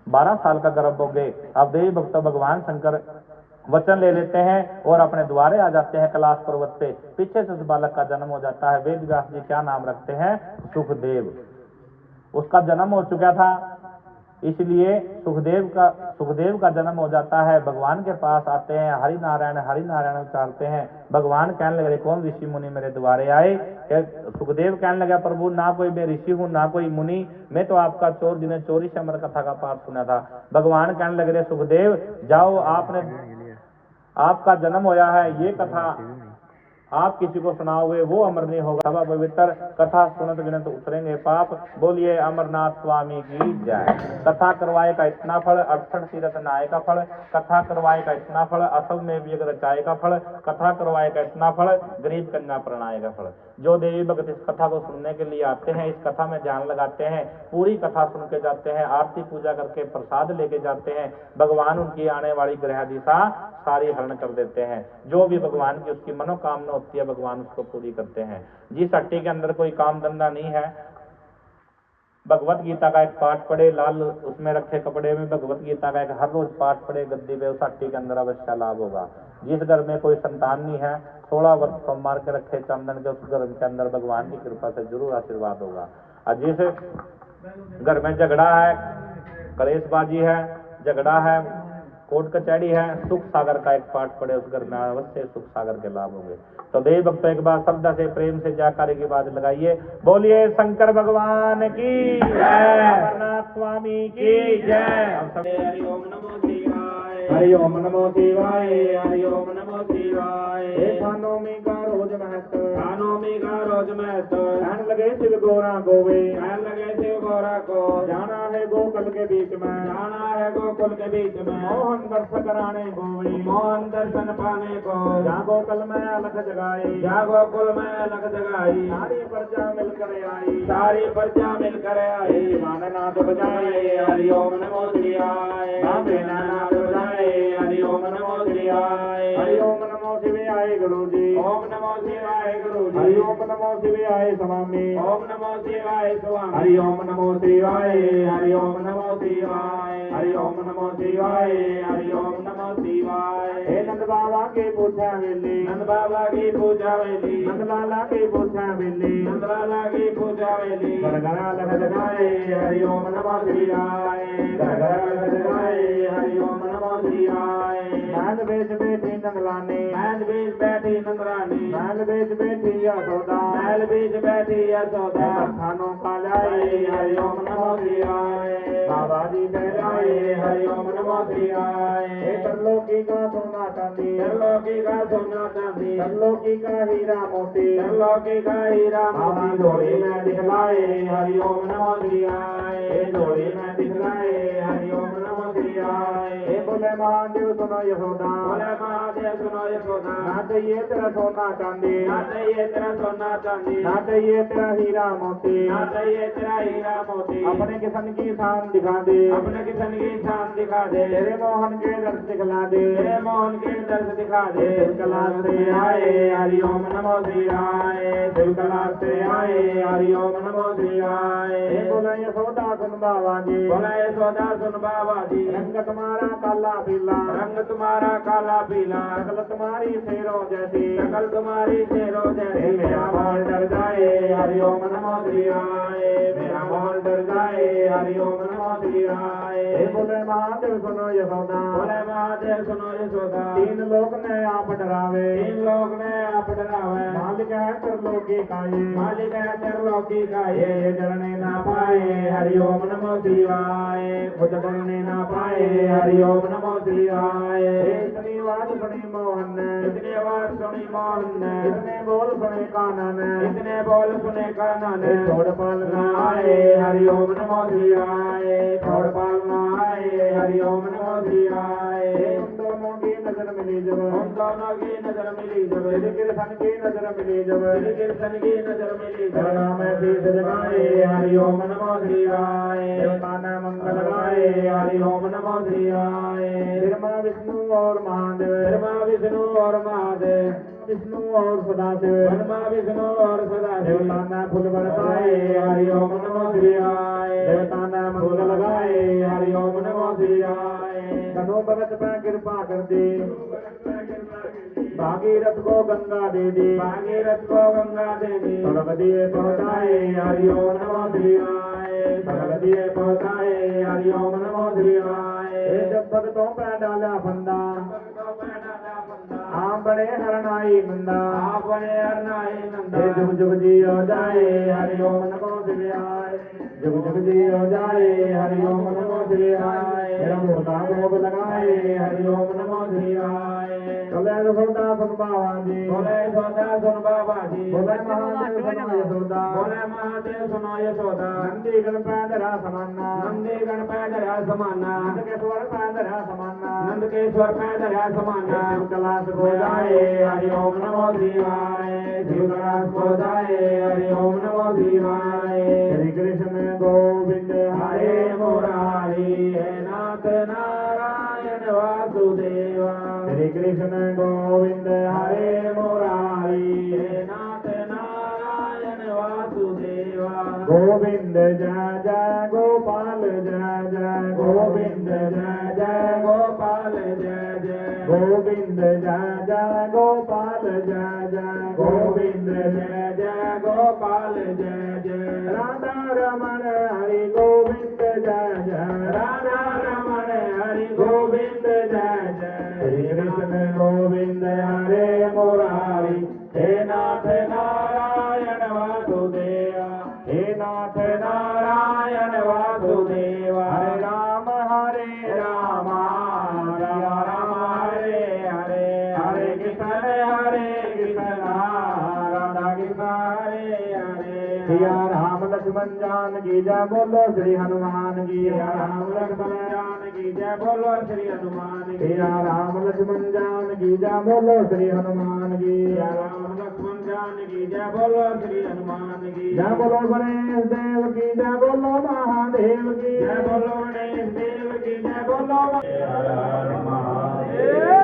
12 साल का गर्भ हो गए। अब देवी भक्त भगवान शंकर वचन ले लेते हैं और अपने द्वारे आ जाते हैं कैलाश पर्वत पे। पीछे से उस बालक का जन्म हो जाता है। वेद व्यास जी क्या नाम रखते हैं, सुखदेव। उसका जन्म हो चुका था, इसलिए सुखदेव का जन्म हो जाता है। भगवान के पास आते हैं, हरि नारायण उच्चारते हैं। भगवान कहने लगे कौन ऋषि मुनि मेरे द्वारे आए। सुखदेव कहने लगा प्रभु ना कोई मैं ऋषि हूँ ना कोई मुनि, मैं तो आपका चोर जिन्हें चोरी से अमर कथा का पाठ सुना था। भगवान कहने लगे सुखदेव जाओ, आपका जन्म होया है, ये कथा आप किसी को सुनाओगे वो अमर नहीं होगा, सभा पवित्र कथा सुनत गिनत उतरेंगे पाप। बोलिए अमरनाथ स्वामी की जय। कथा करवाए का इतना फल, 68 तीर्थ नहाए का फल, कथा करवाए का इतना फल, असल में भी रचाए का फल, कथा करवाए का इतना फल, गरीब कन्या प्रणाय का फल। जो देवी भक्त इस कथा को सुनने के लिए आते हैं, इस कथा में ध्यान लगाते हैं, पूरी कथा सुन के जाते हैं, आरती पूजा करके प्रसाद लेके जाते हैं, भगवान उनकी आने वाली ग्रह दिशा सारी हरण कर देते हैं। जो भी भगवान की उसकी मनोकामना होती है भगवान उसको पूरी करते हैं। जिस हट्टी के अंदर कोई काम धंधा नहीं है, भगवत गीता का एक पाठ पढ़े, लाल उसमें रखे कपड़े में भगवत गीता का एक हर रोज पाठ पढ़े गद्दी पे, उस हट्टी के अंदर अवश्य लाभ होगा। जिस घर में कोई संतान नहीं है, 16 वर्ष सोमवार के रखे चंदन के, उस घर के अंदर भगवान की कृपा से जरूर आशीर्वाद होगा। और जिस घर में झगड़ा है, कलेशबाजी है, झगड़ा है, कोर्ट कचहरी है, सुख सागर का एक पाठ पढ़े, उस घर में अवश्य सुख सागर के लाभ होंगे। तो देव भक्त एक बार श्रद्धा से प्रेम से जयकारे की बात लगाइए। बोलिए शंकर भगवान की जय, अमरनाथ स्वामी की जय। हरि ओम नमो शिवाय, हरि ओम नमो शिवाय, हरि ओम नमो शिवाय। नवमी का रोज महत्व, नवमी का रोज महत्व, कहने लगे शिव गौरा गोवे, कहने लगे शिव गौरा को जाना है गोकुल के बीच में, जाना है गोकुल के बीच में, मोहन दर्शन कराने गोवे, मोहन दर्शन पाने को, जा गोकुल में अलग जगाई, जा गोकुल में अलग जगाई, सारी प्रजा मिलकर आई, सारी प्रजा मिलकर आई, नाद बजाए, हरि ओम नमो शिवाय, नाद बजाए, हरि ओम नमो शिवाय। शिवाय हरि ओम नमो शिवाय गुरु जी ओम नमो शिवाय गुरु जी हरि ओम नमो शिवाय स्वामी ओम नमो शिवाय स्वामी हरि ओम नमो शिवाय हरि ओम नमो शिवाय हरि ओम नमो शिवाय हरि ओम नमो शिवाय हे नंद बाबा की पूजा वेली नंद बाबा की पूजा वेली नंद लाला की पूजा वेली नंद लाला की पूजा वेली घर घर लग जगाए हरि ओम नमो शिवाय घर घर लग जगाए हरि ओम नमो शिवाय महल बेच बैठी नंदलानी महल बेच बैठी नंदरानी महल बेच बैठी यशोदा महल बेच बैठी यशोदा खानों का लाए हरि ओम नमो शिवाय बाबा जी कहलाए हरि ओम नमो शिवाय तरलोकी का सोना चांदी तरलोकी का सोना चांदी तरलोकी का हीरा मोती तरलोकी का हीरा मोती झोली में दिखलाए हरि ओम नमो शिवाय झोली में दिखलाए हरि ओम नमो शिवाय बोले महादेव सुनो यशोदा बोले महादेव सुनो यशोदा ना चाहिए तेरा सोना चांदी ना चाहिए तेरा सोना चांदी ना चाहिए तेरा हीरा मोती ना चाहिए तेरा हीरा मोती अपने किसन की शान दिखा दे अपने किसन की शान दिखा दे तेरे मोहन के दर्श दिखला दे तेरे मोहन के दर्श दिखा दे कला से आए हरि ओम नमो शिवाय शिव कला से आए हरि ओम नमो शिवाय बोले यशोदा सुन बाबा जी बोले यशोदा सुन बाबा जी रंग तुम्हारा काला पीला रंग तुम्हारा काला पीला शकल तुम्हारी शेरों जैसी शकल तुम्हारी शेरों जैसी मेरा मोहन डर जाए हरि ओम नमो शिवाय मेरा मोहन डर जाए हरि ओम नमो शिवाय बोले महादेव सुनो यशोदा बोले महादेव सुनो यशोदा तीन लोक ने आप डरावे तीन लोक ने आप डरावे मालिक है त्रिलोकी का ये मालिक है त्रिलोकी का ये डरने ना पाए हरि ओम नमो शिवाय खुद डरने ना पाए हरि ओम नमो शिवाय इतनी आवाज सुनी मोहन इतनी आवाज सुनी मोहन इतने बोल सुने कानन इतने बोल सुने कानन छोड़ पालना आए हरि ओम नमो शिवाय छोड़ पालना आए हरि ओम नमो शिवाय उन दोनों की नजर मिली जब उन दोनों की नजर मिली जब कृष्ण की नजर मिली जब कृष्ण की नजर मिली जब नाम शीश जगाए हरि ओम नमो शिवाय देवता ने मंगल गाए हरि ओम नमो शिवाय ब्रह्मा विष्णु और महादेव ब्रह्मा विष्णु और महादेव विष्णु और सदाशिव ब्रह्मा विष्णु और सदाशिव देवता ने फूल बरसाए हरि ओम नमो शिवाय देवता ने मंगल गाए हरि ओम नमो शिवाय तनु भगत पे कृपा कर दे भागीरथ को गंगा दे दी भागीरथ को गंगा दे दी स्वर्ग दिए पहुँचाए हरि ओम नमो शिवाय स्वर्ग दिए पहुँचाए हरि ओम नमो शिवाय जब भक्तों पे डाला फंदा आप बड़े हरनाई नंदा आप बड़े हरनाई नंदा जुग जुग जी हो जाए हरि ओम नमो शिवाय जुग जुग जी हो जाए हरि ओम नमो शिवाय मेरा मुर्दा भोग लगाए हरि ओम नमो शिवाय बोले यशोदा सुन बाबा जी बोले यशोदा सुन बाबा जी बोले महादेव सुनो यशोदा बोले महादेव सुनो यशोदा नंदी गण पैदरा समाना नंदी गण पैदरा समाना नंद के स्वर पैदरा समाना नंद के स्वर पैदरा समाना शिव कलाश हो जाए हरि ओम नमो शिवाय शिव कलाश हो जाए हरि ओम नमो शिवाय श्री कृष्ण गोविंद हरे मुरारी हे नाथ नारायण वासुदेवा श्री कृष्ण गोविंद हरे मुरारी हे नाथ नारायण वासुदेवा गोविंद जय जय गोपाल जय जय गोविंद जय जय गोपाल जय जय गोविंद जय जय गोपाल जय जय गोविंद जय जय गोपाल जय जय राधा रमण हरि गोविंद जय जय राधा रमण हरि गोविंद जय जय श्री कृष्ण गोविंद हरे मुरारी हे नाथ नारायण वासुदेवा हे नाथ नारायण वासुदेवा हरे राम राम राम हरे हरे हरे कृष्ण राधा कृष्ण हरे हरे सिया राम लक्ष्मण जान की जय बोलो श्री हनुमान की सिया राम लक्ष्मण जान की जय बोलो श्री हनुमान की सिया राम लक्ष्मण जान की जय बोलो श्री हनुमान की सिया राम लक्ष्मण जान की जय बोलो श्री हनुमान की जय बोलो गणेश देव की जय बोलो महादेव की जय बोलो गणेश देव की जय बोलो हर हर महादेव।